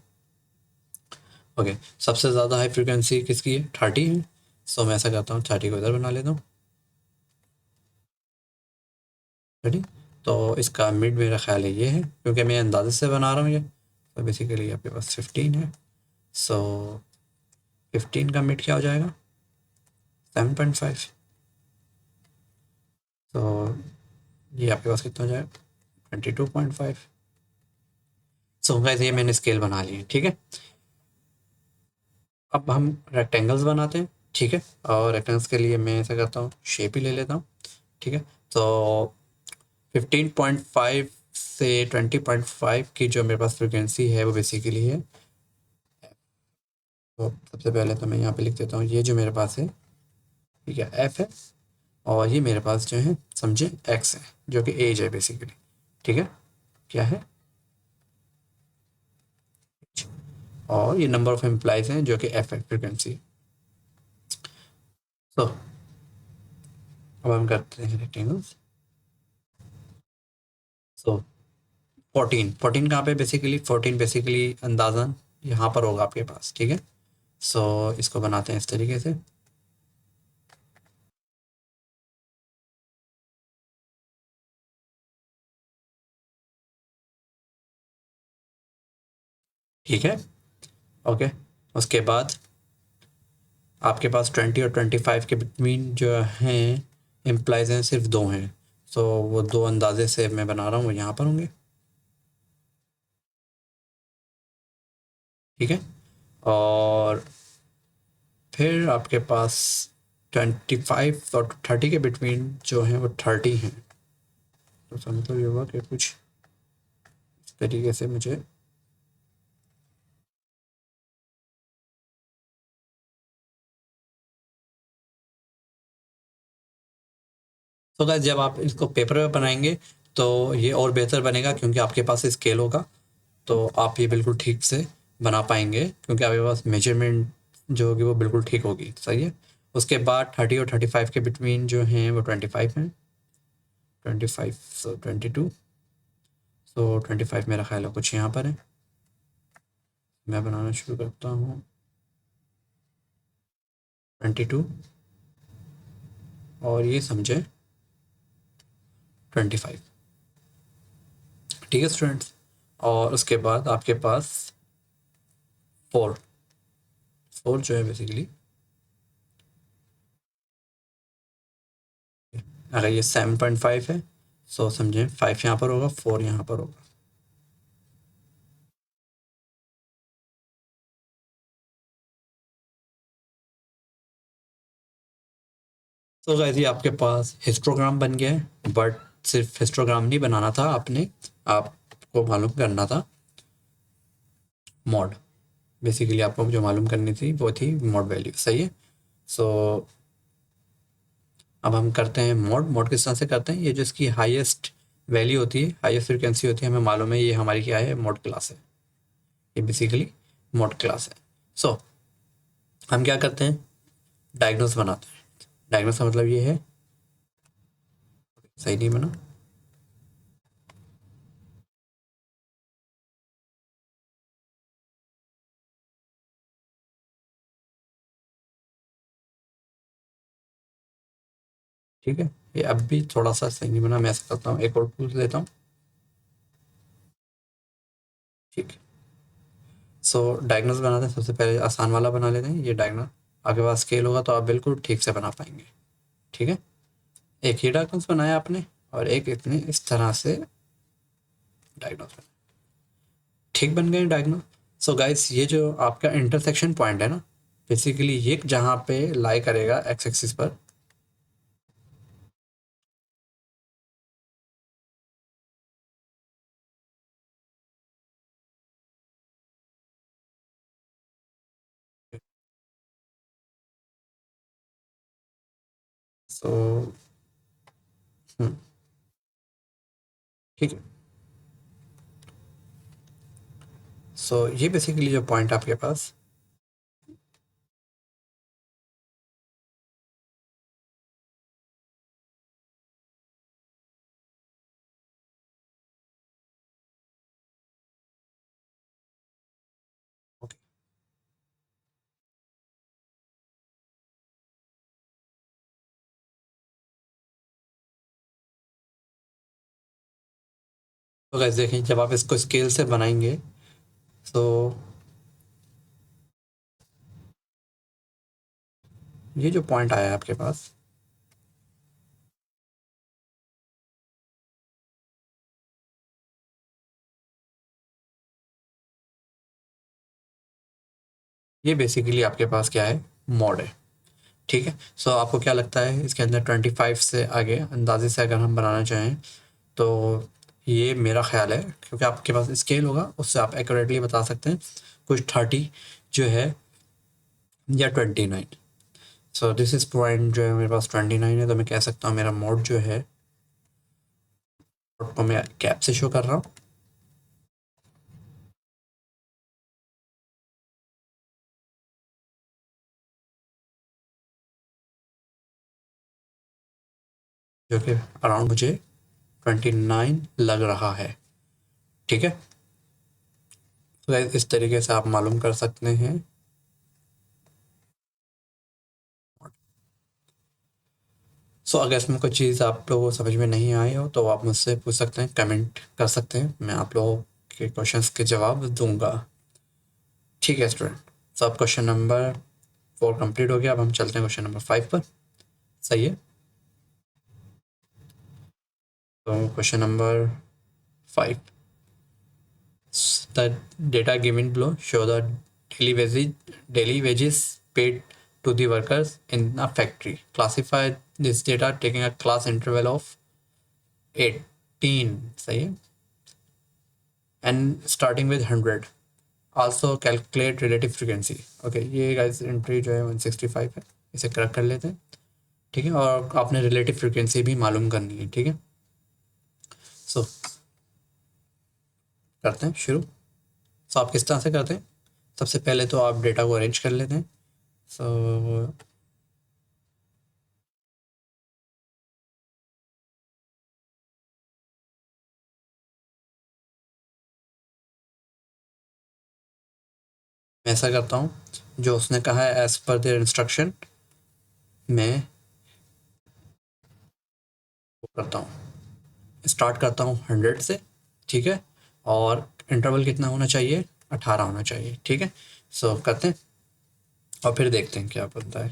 ओके। सबसे ज़्यादा हाई फ्रिक्वेंसी किसकी है, 30 है। सो मैं ऐसा करता हूँ 30 को इधर बना लेता हूँ। 30, तो इसका मिड मेरा ख्याल है ये है, क्योंकि मैं अंदाजे से बना रहा हूँ ये। तो बेसिकली आपके पास 15 है। सो 15 का मिड क्या हो जाएगा 7.5। तो ये आपके पास कितना हो जाएगा 22.5। सो गाइस ये मैंने स्केल बना लिए। ठीक है, अब हम रेक्टेंगल्स बनाते हैं। ठीक है, और रेक्टेंगल्स के लिए मैं ऐसा करता हूँ, शेप ही ले लेता हूँ। ठीक है, तो 15.5 से 20.5 की जो मेरे पास फ्रिक्वेंसी है वो बेसिकली है, तो सबसे पहले तो मैं यहाँ पे लिख देता हूँ, ये जो मेरे पास है, ठीक है, एफ है, और ये मेरे पास जो है समझे एक्स है, जो कि एज है बेसिकली। ठीक है, क्या है, और ये नंबर ऑफ एम्प्लॉयज हैं जो कि एफ है, फ्रिक्वेंसी। तो अब हम करते हैं रेक्टेंगल्स। सो 14 कहाँ पे, बेसिकली 14 बेसिकली अंदाजन यहाँ पर होगा आपके पास। ठीक है, सो इसको बनाते हैं इस तरीके से। ठीक है, ओके। उसके बाद आपके पास 20 और 25 के बिटवीन जो हैं एम्प्लॉयज़ हैं सिर्फ दो हैं। सो वो दो अंदाजे से मैं बना रहा हूँ, वो यहाँ पर होंगे। ठीक है, और फिर आपके पास 25 और 30 के बिटवीन जो है वो 30 हैं, तो इसका मतलब ये हुआ कि कुछ इस तरीके से मुझे तो गाइस जब आप इसको पेपर में बनाएंगे तो ये और बेहतर बनेगा, क्योंकि आपके पास स्केल होगा तो आप ये बिल्कुल ठीक से बना पाएंगे, क्योंकि आपके पास मेजरमेंट जो होगी वो बिल्कुल ठीक होगी। सही है। उसके बाद 30 और 35 के बिटवीन जो हैं वो 25 हैं, 25 सो 22, सो 25 मेरा ख्याल है कुछ यहाँ पर है। मैं बनाना शुरू करता हूँ 22 और ये समझे 25। ठीक है स्टूडेंट्स। और उसके बाद आपके पास 4 जो है बेसिकली, अगर ये 7.5 है सो समझें 5 यहाँ पर होगा, 4 यहाँ पर होगा। तो गाइस ये आपके पास हिस्टोग्राम बन गया है, बट सिर्फ हिस्टोग्राम नहीं बनाना था आपने, आपको मालूम करना था मॉड। बेसिकली आपको जो मालूम करनी थी वो थी मॉड वैल्यू। सही है। सो अब हम करते हैं मॉड किस तरह से करते हैं। ये जो इसकी हाईएस्ट वैल्यू होती है, हाईएस्ट फ्रिक्वेंसी होती है, हमें मालूम है ये हमारी क्या है, मॉड क्लास है। ये बेसिकली मॉड क्लास है। सो हम क्या करते हैं, डायग्नोस बनाते हैं। डायग्नोस का मतलब ये है, सही नहीं बना, ठीक है। ये अब भी थोड़ा सा सही नहीं बना, मैं ऐसा करता हूँ, एक और पूछ लेता हूँ। ठीक है। सो डायग्नोस बनाते हैं, सबसे पहले आसान वाला बना लेते हैं। ये डायग्नोस आपके पास स्केल होगा तो आप बिल्कुल ठीक से बना पाएंगे। ठीक है। एक ही डायग्नोस बनाया आपने और एक इतने इस तरह से डायग्नोस बना, ठीक बन गए डायग्नोस। सो गाइस ये जो आपका इंटरसेक्शन पॉइंट है ना, बेसिकली ये जहाँ पे लाई करेगा एक्स एक्सिस पर, सो ठीक है। सो ये बेसिकली जो पॉइंट आपके पास, ओके। तो गाइस देखें जब आप इसको स्केल से बनाएंगे तो ये जो पॉइंट आया है आपके पास, ये बेसिकली आपके पास क्या है, मॉड है। ठीक है। सो आपको क्या लगता है इसके अंदर 25 से आगे अंदाजे से अगर हम बनाना चाहें तो ये मेरा ख्याल है, क्योंकि आपके पास स्केल होगा उससे आप एक्यूरेटली बता सकते हैं, कुछ 30 जो है या 29। सो दिस इज पॉइंट जो है मेरे पास 29 है, तो मैं कह सकता हूँ मेरा मोड जो है, को मैं कैप से शो कर रहा हूँ। जो कि अराउंड मुझे 29 लग रहा है। ठीक है। तो इस तरीके से आप मालूम कर सकते हैं। सो अगर इसमें कोई चीज़ आप लोगों को समझ में नहीं आई हो तो आप मुझसे पूछ सकते हैं, कमेंट कर सकते हैं, मैं आप लोगों के क्वेश्चंस के जवाब दूंगा। ठीक है स्टूडेंट। सो अब क्वेश्चन नंबर 4 कंप्लीट हो गया, अब हम चलते हैं क्वेश्चन नंबर 5 पर। सही है। तो question number 5, the data given below show the daily wages paid to the workers in a factory. Classify this data taking a class interval of 18, सही है, and starting with 100. Also calculate relative frequency. Okay, ये guys entry जो है 165 है, इसे correct कर लेते हैं, ठीक है। और आपने रिलेटिव फ्रीक्वेंसी भी मालूम करनी है, ठीक है। सो करते हैं शुरू। सो आप किस तरह से करते हैं, सबसे पहले तो आप डेटा को अरेंज कर लेते हैं। सो मैं ऐसा करता हूँ, जो उसने कहा है एज पर देयर इंस्ट्रक्शन, मैं वो करता हूँ, स्टार्ट करता हूँ 100 से, ठीक है। और इंटरवल कितना होना चाहिए, 18 होना चाहिए, ठीक है। सो करते हैं और फिर देखते हैं क्या बनता है।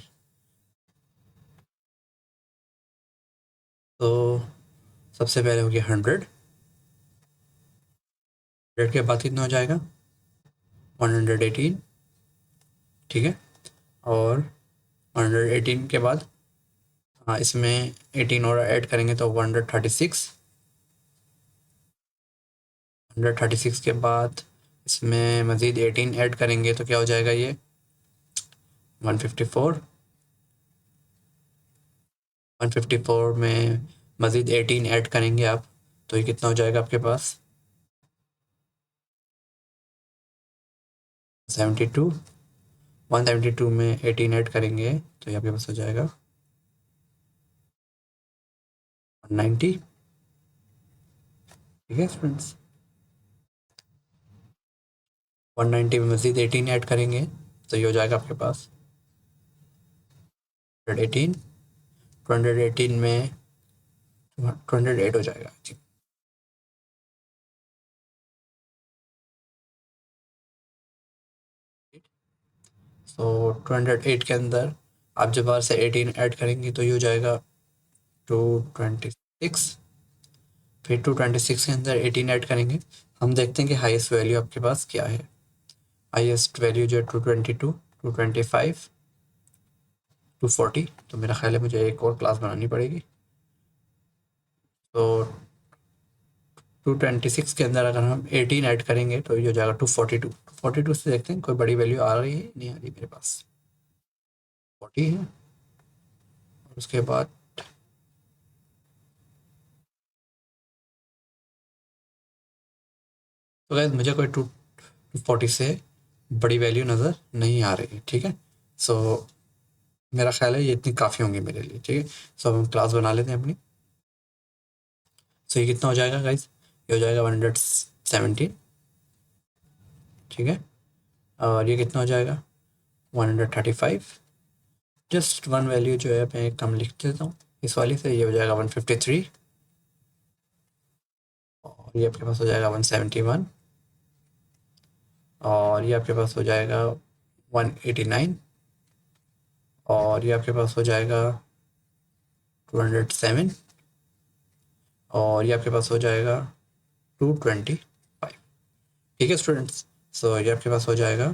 तो सबसे पहले हो गया 100 के बाद कितना हो जाएगा 118, ठीक है। और 118 के बाद हाँ इसमें 18 और ऐड करेंगे तो 136, 136 के बाद इसमें मज़ीद 18 ऐड करेंगे तो क्या हो जाएगा ये 154, 154 में मज़ीद 18 ऐड करेंगे आप तो ये कितना हो जाएगा आपके पास 72, 172 में 18 ऐड करेंगे तो ये आपके पास हो जाएगा 190, ठीक है फ्रेंड्स। 190 में मज़ीद 18 ऐड करेंगे तो ये हो जाएगा आपके पास 118, 218 में 208 हो जाएगा जी। तो 208 के अंदर आप जब बाहर से 18 ऐड करेंगे तो ये हो जाएगा 226, फिर 226 के अंदर 18 ऐड करेंगे। हम देखते हैं कि हाईएस्ट वैल्यू आपके पास क्या है। हाईएस्ट वैल्यू जो है 222, 225, 240। तो मेरा ख्याल है मुझे एक और क्लास बनानी पड़ेगी। तो 226 के अंदर अगर हम 18 ऐड करेंगे तो ये हो जाएगा 242। 242 से देखते हैं कोई बड़ी वैल्यू आ रही है, नहीं आ रही मेरे पास, 40 है। और उसके बाद तो गाइस मुझे कोई 240 से बड़ी वैल्यू नज़र नहीं आ रही है, ठीक है। सो मेरा ख्याल है ये इतनी काफ़ी होंगी मेरे लिए, ठीक है। सो हम क्लास बना लेते हैं अपनी। सो ये कितना हो जाएगा गाइस, ये हो जाएगा 117, ठीक है। और ये कितना हो जाएगा 135। जस्ट वन वैल्यू जो है मैं कम लिख देता हूँ इस वाली से, ये हो जाएगा 153। और ये आपके पास हो जाएगा 171। और ये आपके पास हो जाएगा 189। और ये आपके पास हो जाएगा 207। और ये आपके पास हो जाएगा 225, ठीक है स्टूडेंट्स। सो ये आपके पास हो जाएगा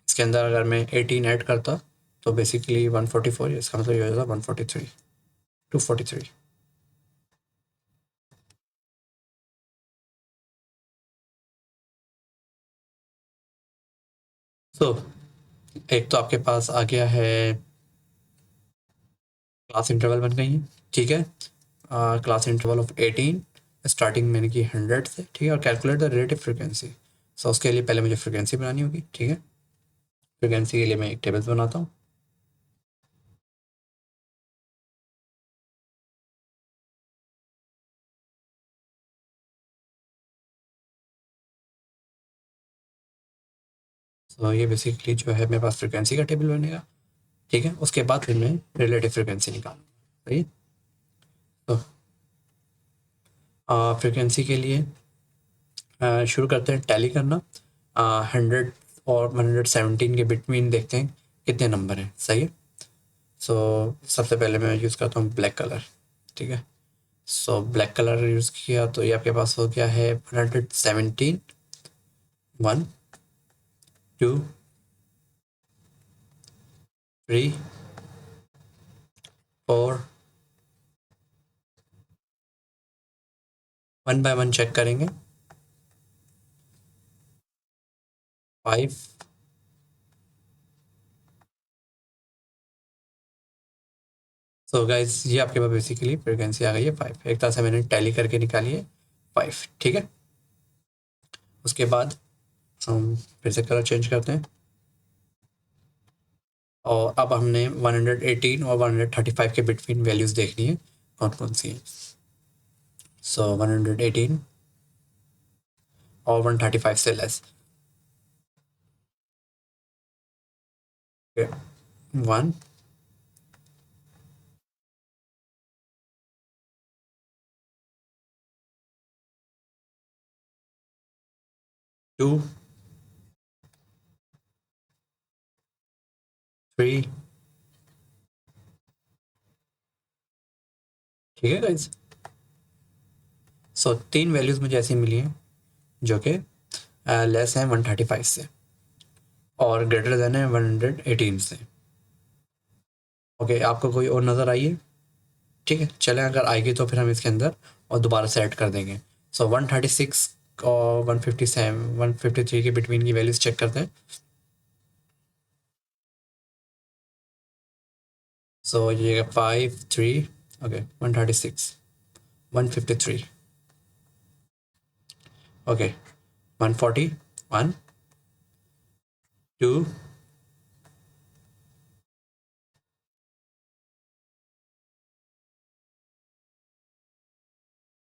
इसके अंदर अगर मैं 18 ऐड करता तो बेसिकली 144, इसका मतलब ये हो जाता 143, 243। सो एक तो आपके पास आ गया है, क्लास इंटरवल बन गई है, ठीक है। क्लास इंटरवल ऑफ 18 स्टार्टिंग मैंने की 100 से, ठीक है। और कैलकुलेट द रिलेटिव फ्रिक्वेंसी। सो उसके लिए पहले मुझे फ्रिक्वेंसी बनानी होगी, ठीक है। फ्रिक्वेंसी के लिए मैं एक टेबल बनाता हूँ। तो ये बेसिकली जो है मेरे पास फ्रिक्वेंसी का टेबल बनेगा, ठीक है। उसके बाद फिर मैं रिलेटिव फ्रिक्वेंसी निकालूंगा, सही है। तो फ्रिक्वेंसी के लिए शुरू करते हैं टैली करना। 100 और 117 के बिटवीन देखते हैं कितने नंबर हैं, सही है। सो सबसे पहले मैं यूज़ करता हूँ ब्लैक कलर, ठीक है। सो ब्लैक कलर यूज़ किया तो ये आपके पास हो गया है 117, 1, 2, 3 4 1 बाय 1 चेक करेंगे। 5 सो गाइस ये आपके पास बेसिकली फ्रीक्वेंसी आ गई है 5। एक तरह से मैंने टैली करके निकाली है 5, ठीक है। उसके बाद हम फिर से कलर चेंज करते हैं और अब हमने 118 और 135 के बिटवीन वैल्यूज़ देखनी है कौन कौन सी हैं। सो 118 और 135 से लेस। 1 2 3, ठीक है गाइज। सो 3 वैल्यूज़ मुझे ऐसी मिली हैं जो कि लेस हैं 135 से और ग्रेटर देन है 118 से। ओके, आपको कोई और नज़र आई है? ठीक है, चलें, अगर आएगी तो फिर हम इसके अंदर और दोबारा से ऐड कर देंगे। सो 136 और 157 153 के बिटवीन की वैल्यूज़ चेक करते हैं। सो ये 5 3, ओके 136 153, ओके 141 2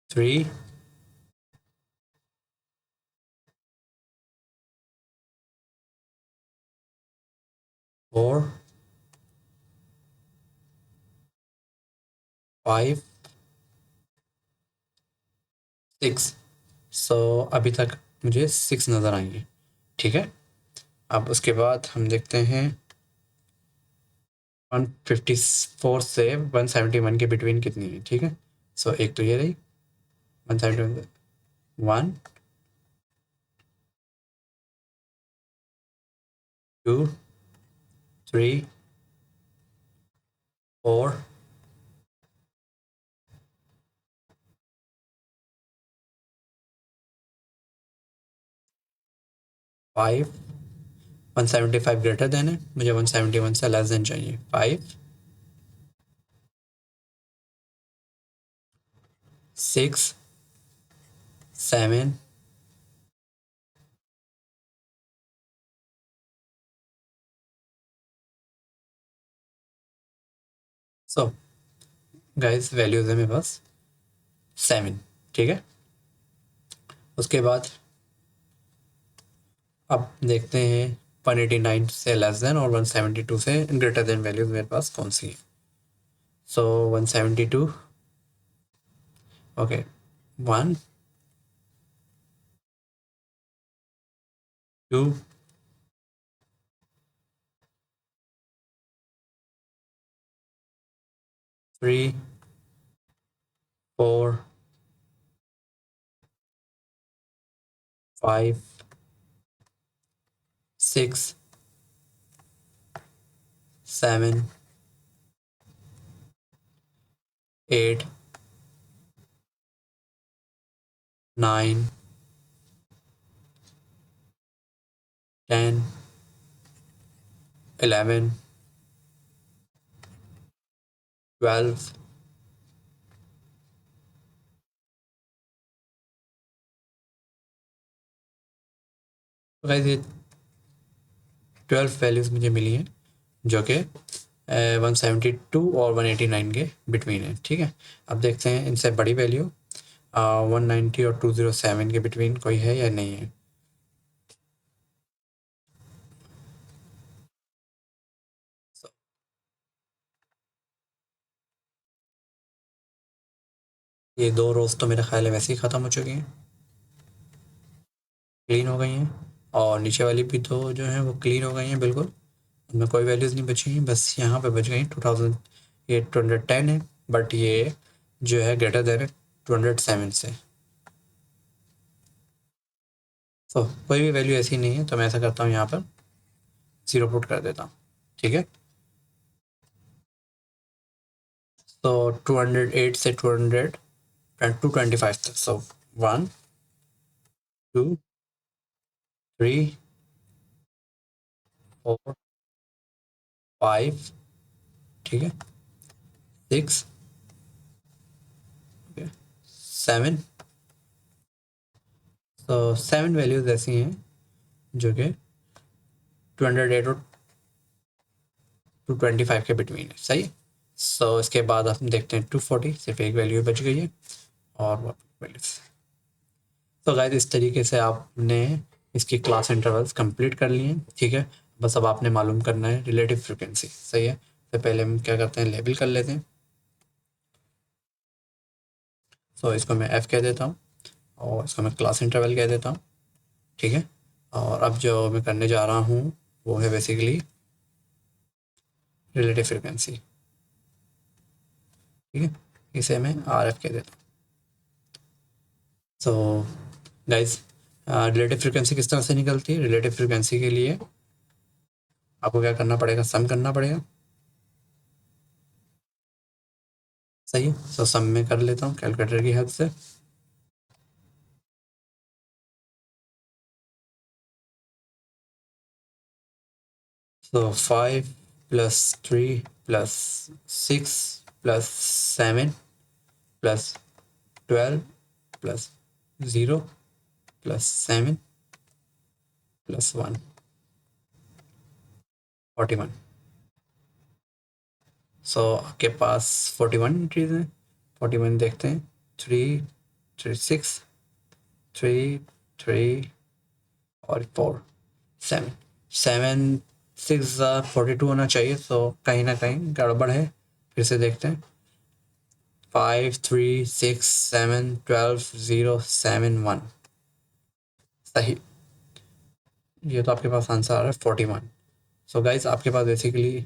3 4 5 6। सो अभी तक मुझे 6 नज़र आएंगे, ठीक है। अब उसके बाद हम देखते हैं 154 से 171 के बिटवीन कितनी है, ठीक है। सो एक तो ये रही 171, 1 2 3 4 5 175 ग्रेटर देन है, मुझे 171 से लेस देन चाहिए। 5 6 7 सो गाइस वैल्यूज है मेरे पास 7, ठीक है। उसके बाद अब देखते हैं 189 से लेस देन और 172 से ग्रेटर देन वैल्यूज मेरे पास कौन सी है। सो 172, ओके 1 2 3 4 5 6 7 8 9 10 11 12 तो गाइस ये 12 वैल्यूज़ मुझे मिली हैं जो कि 172 और 189 के बिटवीन है, ठीक है। अब देखते हैं इनसे बड़ी वैल्यू 190 और 207 के बिटवीन कोई है या नहीं है। So, ये 2 रोज तो मेरे ख्याल है वैसे ही ख़त्म हो चुकी हैं, क्लीन हो गई हैं। और नीचे वाली भी तो जो है वो क्लीन हो गई हैं बिल्कुल, उनमें कोई वैल्यूज़ नहीं बची हैं, बस यहाँ पे बच गई 2000। ये 210 है, बट ये जो है ग्रेटर देन 207 से। तो कोई भी वैल्यू ऐसी नहीं है, तो मैं ऐसा करता हूँ यहाँ पर 0 पुट कर देता हूँ, ठीक है। तो 208 से 225 तक, सो 1 2 3 4 5, ठीक है, 6 7। तो 7 वैल्यूज ऐसी हैं जो कि 208 और 225 के बिटवीन है, सही है। सो इसके बाद हम देखते हैं 240, सिर्फ एक वैल्यू बच गई है और वैल्यूज। तो गाइस इस तरीके से आपने इसकी क्लास इंटरवल्स कंप्लीट कर लिए हैं, ठीक है। बस अब आपने मालूम करना है रिलेटिव फ्रिक्वेंसी, सही है। तो पहले हम क्या करते हैं, लेबल कर लेते हैं। सो इसको मैं एफ कह देता हूँ और इसको मैं क्लास इंटरवल कह देता हूँ, ठीक है। और अब जो मैं करने जा रहा हूँ वो है बेसिकली रिलेटिव फ्रिक्वेंसी, ठीक है। इसे मैं आर एफ कह देता हूँ। सो गाइज रिलेटिव फ्रिक्वेंसी किस तरह से निकलती है, रिलेटिव फ्रिक्वेंसी के लिए आपको क्या करना पड़ेगा, सम करना पड़ेगा, सही है। सो सम में कर लेता हूँ कैलकुलेटर की हेल्प से। सो 5 plus 3 plus 6 plus 7 plus 12 plus 0 plus 7 plus 1, 41। सो आपके पास 41 एंट्रीज हैं। 41 देखते हैं, 3 3 6 3 3 और 4 7 7 6 42 होना चाहिए, तो कहीं ना कहीं गड़बड़ है। फिर से देखते हैं, 5 3 6 7 12 0 7 1, सही। ये तो आपके पास आंसर आ रहा है 41। सो गाइस आपके पास बेसिकली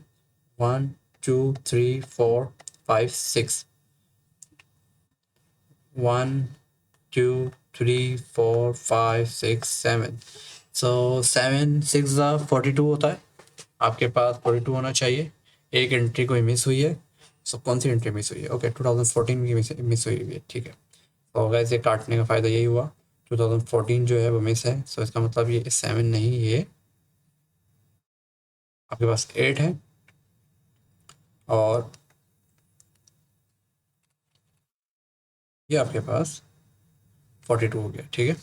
1 2 3 4 5 6, 1 2 3 4 5 6 7। सो 7 6 42 होता है। आपके पास 42 होना चाहिए। एक एंट्री कोई मिस हुई है। सो कौन सी एंट्री मिस हुई है, ओके 2014 की मिस हुई है, ठीक है। तो वैसे काटने का फ़ायदा यही हुआ, 2014 जो है वो मिस है। सो इसका मतलब ये 7 नहीं, ये आपके पास 8 है और ये आपके पास 42 हो गया, ठीक है।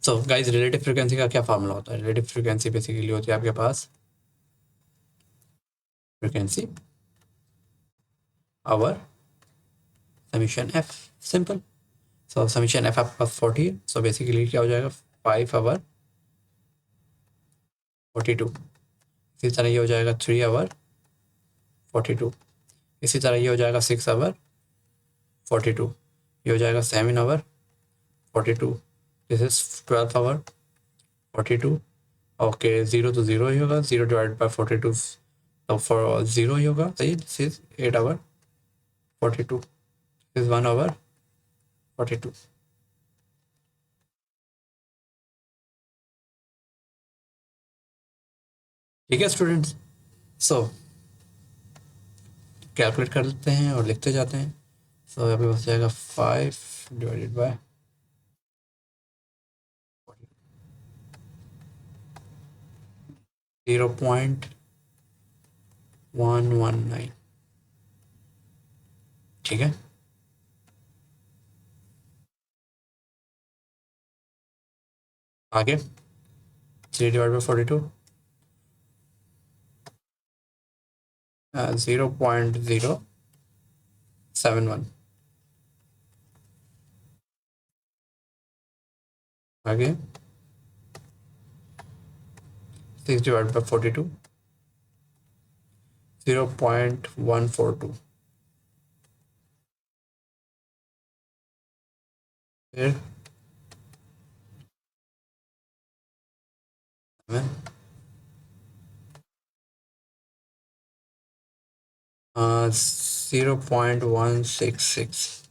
सो गाइस रिलेटिव फ्रिक्वेंसी का क्या फार्मूला होता है, रिलेटिव फ्रिक्वेंसी बेसिकली होती है आपके पास frequency our summation F, simple. So summation F आपके पास 40 है। सो बेसिकली क्या हो जाएगा, 5 आवर 42। इसी तरह ये हो जाएगा 3 आवर 42। इसी तरह ये हो जाएगा 6 आवर 42। ये हो जाएगा 7 hour 42। This is 12 hour 42। Okay, zero तो जीरो ही होगा, जीरो डिवाइड बाय 42 तो फॉर जीरो ही होगा, सही। This is 8 hour 42, this is 1 hour 42। ठीक है स्टूडेंट्स। सो कैलकुलेट कर लेते हैं और लिखते जाते हैं। सो यहाँ पे बस जाएगा 5 डिवाइडेड बाय 0.119, ठीक है। आगे 3 डिवाइड बाई 42, 0.071। आगे 6 डिवाइड बाई 42, 0.142। फिर 0.166।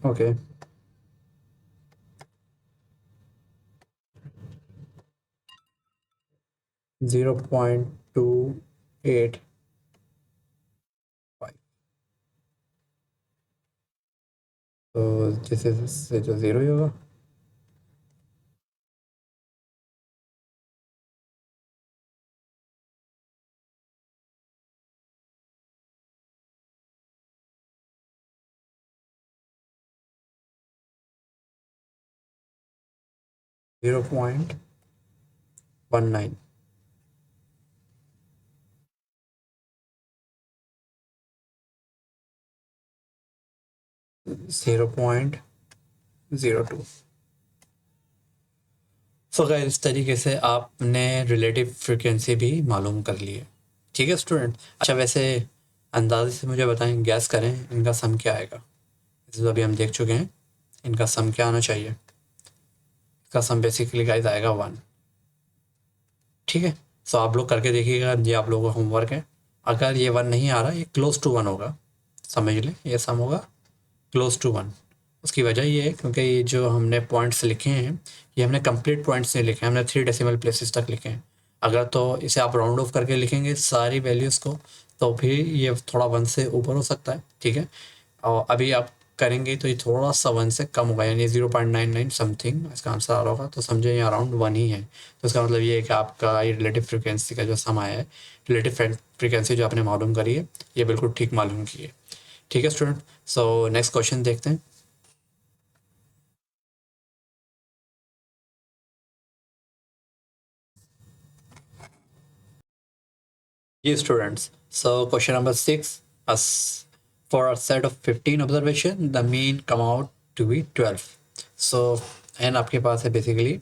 ओके 0.285 तो जिससे जो ज़ीरो ही होगा 0.19 0.02। सो गाइस इस तरीके से आपने रिलेटिव फ्रिक्वेंसी भी मालूम कर ली है। ठीक है स्टूडेंट। अच्छा वैसे अंदाजे से मुझे बताएं, गैस करें इनका सम क्या आएगा। जैसे अभी हम देख चुके हैं, इनका सम क्या आना चाहिए। इसका सम बेसिकली गाइस आएगा 1। ठीक है, सो आप लोग करके देखिएगा, ये आप लोगों का होमवर्क है। अगर ये 1 नहीं आ रहा, ये क्लोज टू 1 होगा, समझ लें ये सम होगा क्लोज टू 1। उसकी वजह ये है क्योंकि ये जो हमने पॉइंट्स लिखे हैं, ये हमने कंप्लीट पॉइंट्स नहीं लिखे हैं, हमने 3 डेसिमल प्लेसेस तक लिखे हैं। अगर तो इसे आप राउंड ऑफ करके लिखेंगे सारी वैल्यूज़ को, तो फिर ये थोड़ा 1 से ऊपर हो सकता है। ठीक है, और अभी आप करेंगे तो ये थोड़ा सा 1 से कम होगा, यानी 0.99 समथिंग इसका आंसर आ रहा होगा। तो समझे ये अराउंड 1 ही है। तो इसका मतलब ये है कि आपका ये रिलेटिव फ्रिक्वेंसी का जो सम आया है, रिलेटिव फ्रिक्वेंसी जो आपने मालूम करी है, ये बिल्कुल ठीक मालूम की है। ठीक है स्टूडेंट, सो नेक्स्ट क्वेश्चन देखते हैं। Yes, students. So question number 6, as for a set of 15 observation, the mean come out to be 12. So n आपके पास है basically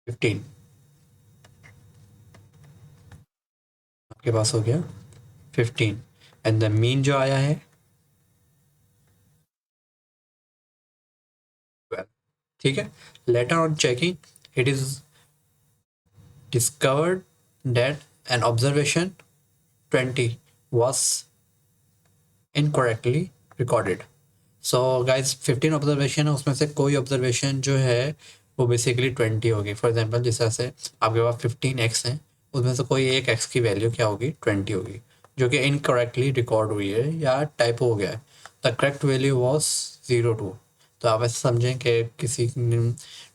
15, आपके पास हो गया 15 एंड द मीन जो आया है 12। ठीक है, later on checking it is discovered that an observation 20 was incorrectly recorded. So guys 15 observation है, उसमें से कोई ऑब्जर्वेशन जो है वो बेसिकली 20 होगी। फॉर एग्जांपल जिस तरह से आपके पास 15x है, उसमें से कोई एक x की वैल्यू क्या होगी 20 होगी, जो कि इनकरेक्टली रिकॉर्ड हुई है या टाइप हो गया है। The correct value was 02। तो आप ऐसे समझें कि किसी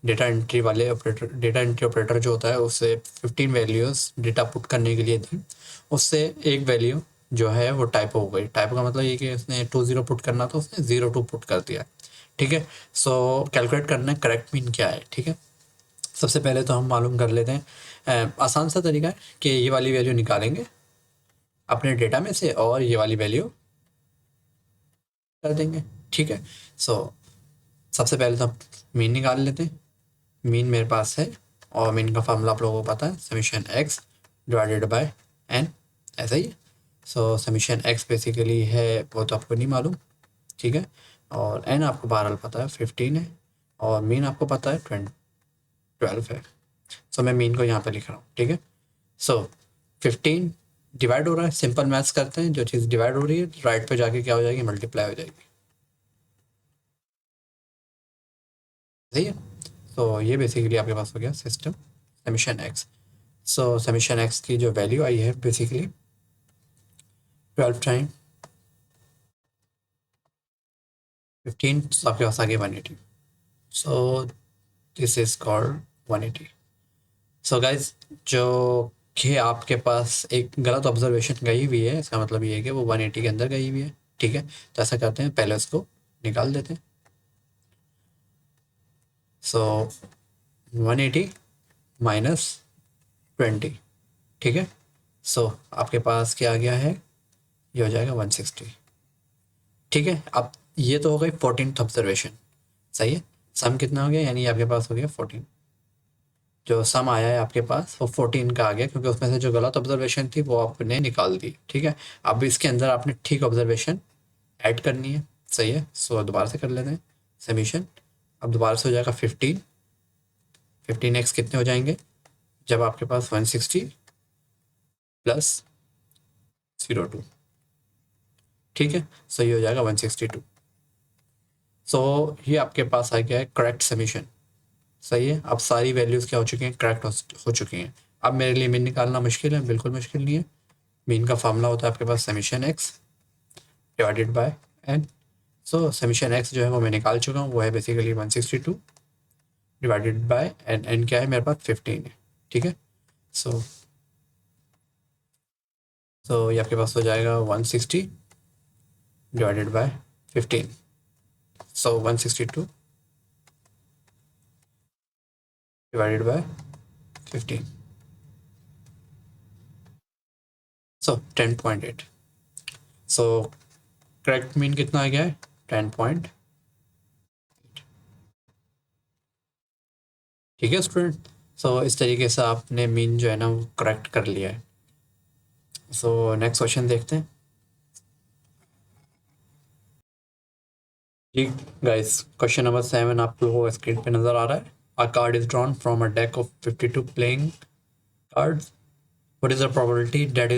डेटा एंट्री वाले ऑपरेटर, डेटा एंट्री ऑपरेटर जो होता है, उससे 15 वैल्यूज़ डेटा पुट करने के लिए दी, उससे एक वैल्यू जो है वो टाइप हो गई। टाइप का मतलब ये कि उसने 20 पुट करना था, उसने 02 पुट कर दिया। ठीक है, सो कैलकुलेट करना है करेक्ट मीन क्या है। ठीक है, सबसे पहले तो हम मालूम कर लेते हैं, आसान सा तरीका है कि ये वाली वैल्यू निकालेंगे अपने डेटा में से और ये वाली वैल्यू कर देंगे। ठीक है, सो सबसे पहले तो हम मीन निकाल लेते हैं। मीन मेरे पास है और मीन का फार्मूला आप लोगों को पता है, summation x divided by n, ऐसा ही है। सो समीशन एक्स बेसिकली है वो तो आपको नहीं मालूम। ठीक है, और एन आपको बहरहाल पता है 15 है, और मीन आपको पता है 12 है। सो मैं मीन को यहाँ पे लिख रहा हूँ। ठीक है, सो 15 डिवाइड हो रहा है, सिंपल मैथ्स करते हैं, जो चीज़ डिवाइड हो रही है राइट पे जाके क्या हो जाएगी, मल्टीप्लाई हो जाएगी। सही है, तो ये बेसिकली आपके पास हो गया सिस्टम समीशन एक्स। सो समीशन एक्स की जो वैल्यू आई है बेसिकली 12 टाइम 15, तो आपके पास आ गया 180। So this is called 180। So guys जो कि आपके पास एक गलत ऑब्जर्वेशन गई हुई है, इसका मतलब ये है कि वो 180 के अंदर गई हुई है। ठीक है, तो ऐसा करते हैं, पहले उसको निकाल देते हैं। सो 180 माइनस 20। ठीक है, सो आपके पास क्या आ गया है, ये हो जाएगा 160। ठीक है, अब ये तो हो गई 14th ऑब्जर्वेशन। सही है, सम कितना हो गया, यानी आपके पास हो गया 14। जो सम आया है आपके पास वो 14 का आ गया, क्योंकि उसमें से जो गलत ऑब्जर्वेशन थी वो आपने निकाल दी। ठीक है, अब इसके अंदर आपने ठीक ऑब्जर्वेशन ऐड करनी है। सही है, सो दोबारा से कर लेते हैं समीशन। अब दोबारा से हो जाएगा 15, 15x कितने हो जाएंगे, जब आपके पास 160 प्लस 02, ठीक है। सो ये हो जाएगा 162। सो ये आपके पास आ गया है करेक्ट समीशन, सही है। अब सारी वैल्यूज़ क्या हो चुकी हैं, करेक्ट हो चुकी हैं। अब मेरे लिए मीन निकालना मुश्किल है, बिल्कुल मुश्किल नहीं है। मीन का फार्मूला होता है आपके पास summation x divided by N. So summation X जो है वो मैं निकाल चुका हूँ, वो है basically 162 divided by N. N क्या है मेरे पास 15 है, ठीक है। सो ये आपके पास हो जाएगा 160 divided by 15। So 162 divided bye 15, so 10.8। So correct mean कितना आ गया है, 10.8, ठीक है स्टूडेंट। सो इस तरीके से आपने मीन जो है ना वो करेक्ट कर लिया है। सो नेक्स्ट क्वेश्चन देखते हैं। जी गाइस, क्वेश्चन नंबर 7 आप लोगों को स्क्रीन पे नजर आ रहा है। अ card is drawn from a deck of 52 playing cards. What is the probability that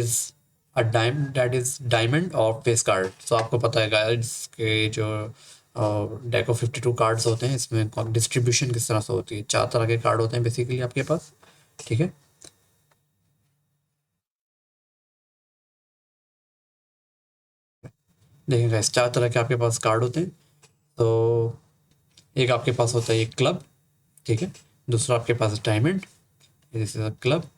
is diamond और फेस कार्ड। सो आपको पता है गाइस के जो डेक ऑफ 52 कार्ड्स होते हैं, इसमें डिस्ट्रीब्यूशन किस तरह से होती है। 4 तरह के कार्ड होते हैं बेसिकली आपके पास, ठीक है। देखिए गाइस, 4 तरह के आपके पास कार्ड होते हैं। तो एक आपके पास होता है ये क्लब, ठीक है। दूसरा आपके पास diamond, this is a club,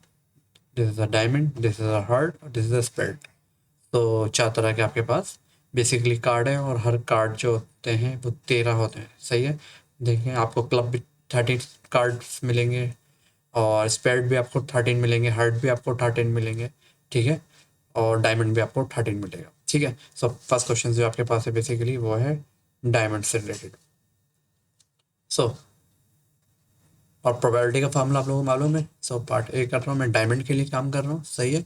this is a diamond, this is a heart और दिस इज अ स्पेड। तो 4 तरह के आपके पास बेसिकली कार्ड है, और हर कार्ड जो होते हैं वो 13 होते हैं, सही है। देखिए आपको क्लब भी 13 कार्ड्स मिलेंगे, और स्पेड भी आपको 13 मिलेंगे, हार्ट भी आपको 13 मिलेंगे, ठीक है। और डायमंड भी आपको 13 मिलेगा, ठीक है। सो फर्स्ट क्वेश्चन जो आपके पास है बेसिकली वो है डायमंड से रिलेटेड। सो और प्रोबेबिलिटी का फार्मूला आप लोगों को मालूम है। सो पार्ट ए कर रहा हूँ मैं, डायमंड के लिए काम कर रहा हूँ, सही है।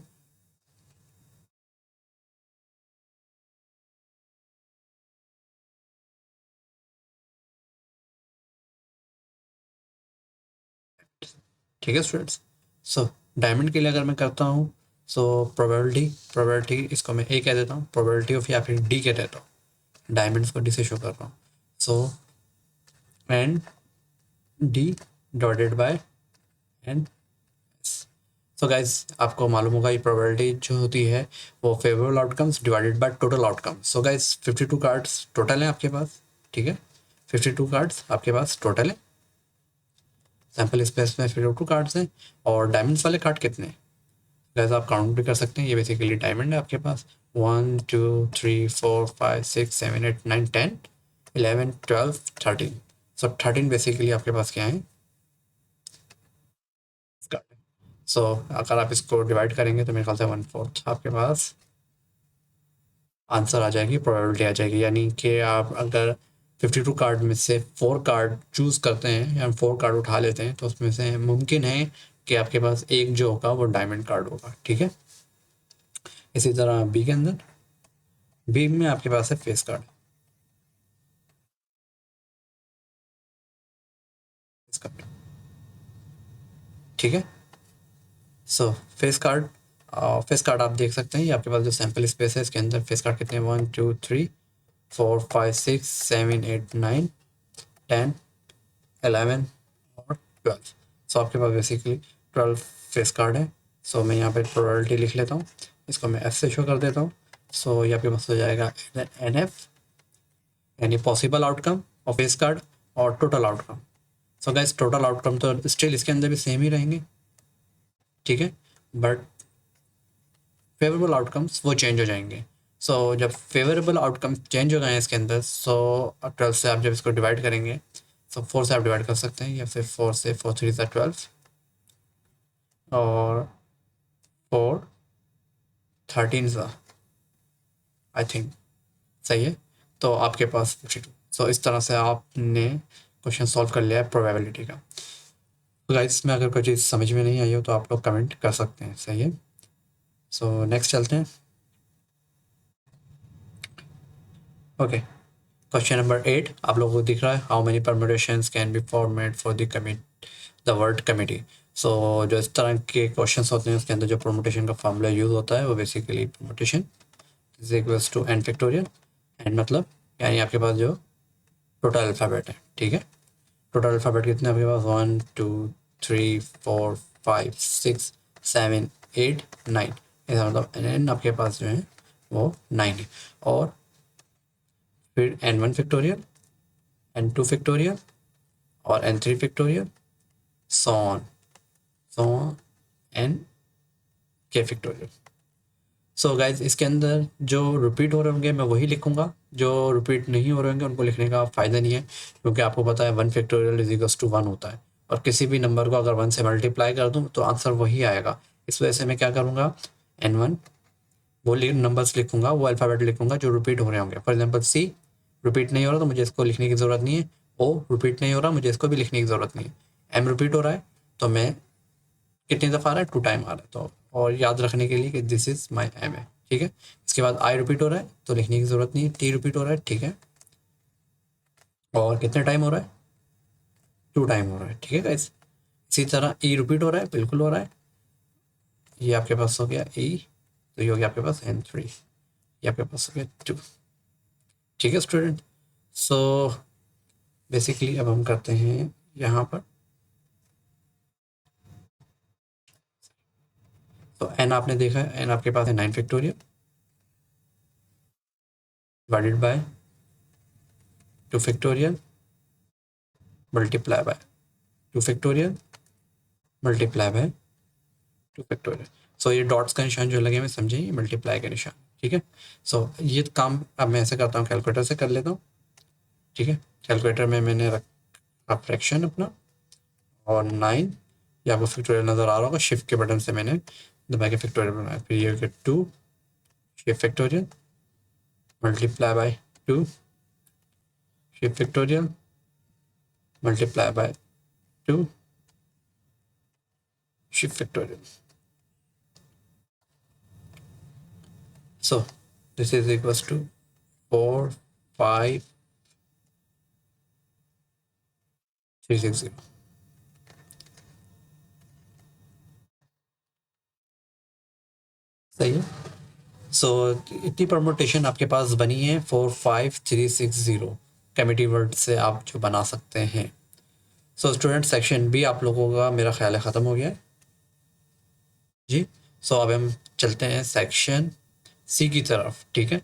ठीक है स्टूडेंट्स। सो डायमंड के लिए अगर मैं करता हूँ, सो प्रोबेबिलिटी इसको मैं ए कह देता हूँ, प्रोबेबिलिटी ऑफ या फिर डी कह देता हूँ। डायमंड्स को डी से शो कर रहा हूँ। So N D divided by N. So guys आपको मालूम होगा ये प्रोबेबिलिटी जो होती है वो favourable outcomes divided by total outcomes. So guys 52 cards total हैं आपके पास, ठीक है। 52 कार्ड्स आपके पास टोटल है। सैम्पल स्पेस में 52 कार्ड्स हैं। और डायमंड्स वाले कार्ड कितने हैं गाइज आप काउंट भी कर सकते हैं। ये बेसिकली डायमंड है आपके पास 1 2 3 4 5 6 7 8 9 10 11 12 13। सो 13 बेसिकली आपके पास क्या है, सो अगर आप इसको डिवाइड करेंगे तो मेरे ख्याल से 1/4 आपके पास आंसर आ जाएगी, प्रोबेबिलिटी आ जाएगी। यानी कि आप अगर 52 कार्ड में से 4 कार्ड चूज़ करते हैं या 4 कार्ड उठा लेते हैं, तो उसमें से मुमकिन है कि आपके पास एक जो होगा वो डायमंड कार्ड होगा, ठीक है। इसी तरह बी के अंदर, बी में आपके पास है फेस कार्ड, इसका, ठीक है। सो फेस कार्ड आप देख सकते हैं, ये आपके पास जो सैम्पल स्पेस है इसके अंदर फेस कार्ड कितने हैं, 1 2 3 4 5 6 7 8 9 10 11 और 12। सो आपके पास बेसिकली 12 फेस कार्ड है। सो मैं यहाँ पे प्रोबेबिलिटी लिख लेता हूँ, इसको मैं एफ से शो कर देता हूँ। सो ये आपके पास हो जाएगा एन एफ, यानी पॉसिबल आउटकम और फेस कार्ड और total outcome. So guys total outcome तो स्टिल इसके अंदर भी सेम ही रहेंगे, ठीक है। बट फेवरेबल आउटकम्स वो चेंज हो जाएंगे। सो जब फेवरेबल आउटकम चेंज हो गए हैं इसके अंदर, सो 12 से आप जब इसको डिवाइड करेंगे, सो 4 से आप डिवाइड कर सकते हैं, या फिर 4 से 4 3 12 और 4 13 सा आई थिंक, सही है। तो आपके पास 52। सो इस तरह से आपने क्वेश्चन सॉल्व कर लिया है प्रोबेबिलिटी का। तो गाइस में अगर कोई चीज़ समझ में नहीं आई हो तो आप लोग कमेंट कर सकते हैं, सही है। सो नेक्स्ट चलते हैं। ओके, क्वेश्चन नंबर 8 आप लोगों को दिख रहा है, how many permutations can be formed for the word committee. So जो इस तरह के क्वेश्चंस होते हैं उसके अंदर जो परमुटेशन का फॉर्मूला यूज होता है वो basically permutation is equals to n factorial. And मतलब यानी आपके पास जो टोटल अल्फ़ाबेट है, ठीक है। टोटल अल्फ़ाबेट कितने आपके पास 1 2 3 4 5 6 7 8 9, इसका मतलब n आपके पास जो है वो 9 है। और फिर n1 फैक्टोरियल, n2 फैक्टोरियल और n3 factorial, so on n k factorial. So guys इसके अंदर जो रिपीट हो रहे होंगे मैं वही लिखूंगा, जो रिपीट नहीं हो रहे होंगे उनको लिखने का फ़ायदा नहीं है, क्योंकि आपको पता है 1 फैक्टोरियल इज इक्वल्स टू 1 होता है और किसी भी नंबर को अगर 1 से मल्टीप्लाई कर दूं तो आंसर वही आएगा। इस वजह से मैं क्या करूँगा, n1 वो नंबर्स लिखूंगा, वो अल्फ़ाबेट लिखूंगा जो रिपीट हो रहे होंगे। फॉर एग्जाम्पल सी रिपीट नहीं हो रहा तो मुझे इसको लिखने की ज़रूरत नहीं है, ओ रिपीट नहीं हो रहा मुझे इसको भी लिखने की ज़रूरत नहीं है, एम रिपीट हो रहा है तो मैं कितनी दफ़ा आ रहा है 2 टाइम आ रहा है तो, और याद रखने के लिए कि दिस इज़ माई एम है, ठीक है। इसके बाद आई रिपीट हो रहा है तो लिखने की ज़रूरत नहीं है, टी रिपीट हो रहा है, ठीक है। और कितने टाइम हो रहा है 2 टाइम हो रहा है, ठीक है गाइस। इसी तरह ई रिपीट हो रहा है, बिल्कुल हो रहा है, ये आपके पास हो गया ई, तो ये हो गया आपके पास n3, ये आपके पास हो गया 2, ठीक है स्टूडेंट। सो बेसिकली अब हम करते हैं यहाँ पर, तो n आपने देखा है, n आपके पास है 9 factorial divided by 2 factorial multiply by 2 factorial multiply by 2 factorial. So ये डॉट्स का निशान जो लगे हुए समझे, ये मल्टीप्लाई का निशान, ठीक है। सो ये काम अब मैं ऐसे करता हूँ, कैलकुलेटर से कर लेता हूँ, ठीक है। कैलकुलेटर में मैंने रखा फ्रैक्शन अपना और 9, ये आपको फैक्टोरियल नज़र आ रहा होगा, शिफ्ट के बटन से मैंने दबा के फैक्टोरियल बनाया, फिर ये हो गया 2 shift factorial multiply by 2 shift factorial multiply by 2 shift factorial. So this is equals to 4 5 3 6 0। सही है। सो इतनी परमुटेशन आपके पास बनी है 4 5 3 6 0 कैमिटी वर्ड से आप जो बना सकते हैं। सो स्टूडेंट सेक्शन बी आप लोगों का मेरा ख्याल है ख़त्म हो गया है जी। सो अब हम चलते हैं सेक्शन सी की तरफ, ठीक है।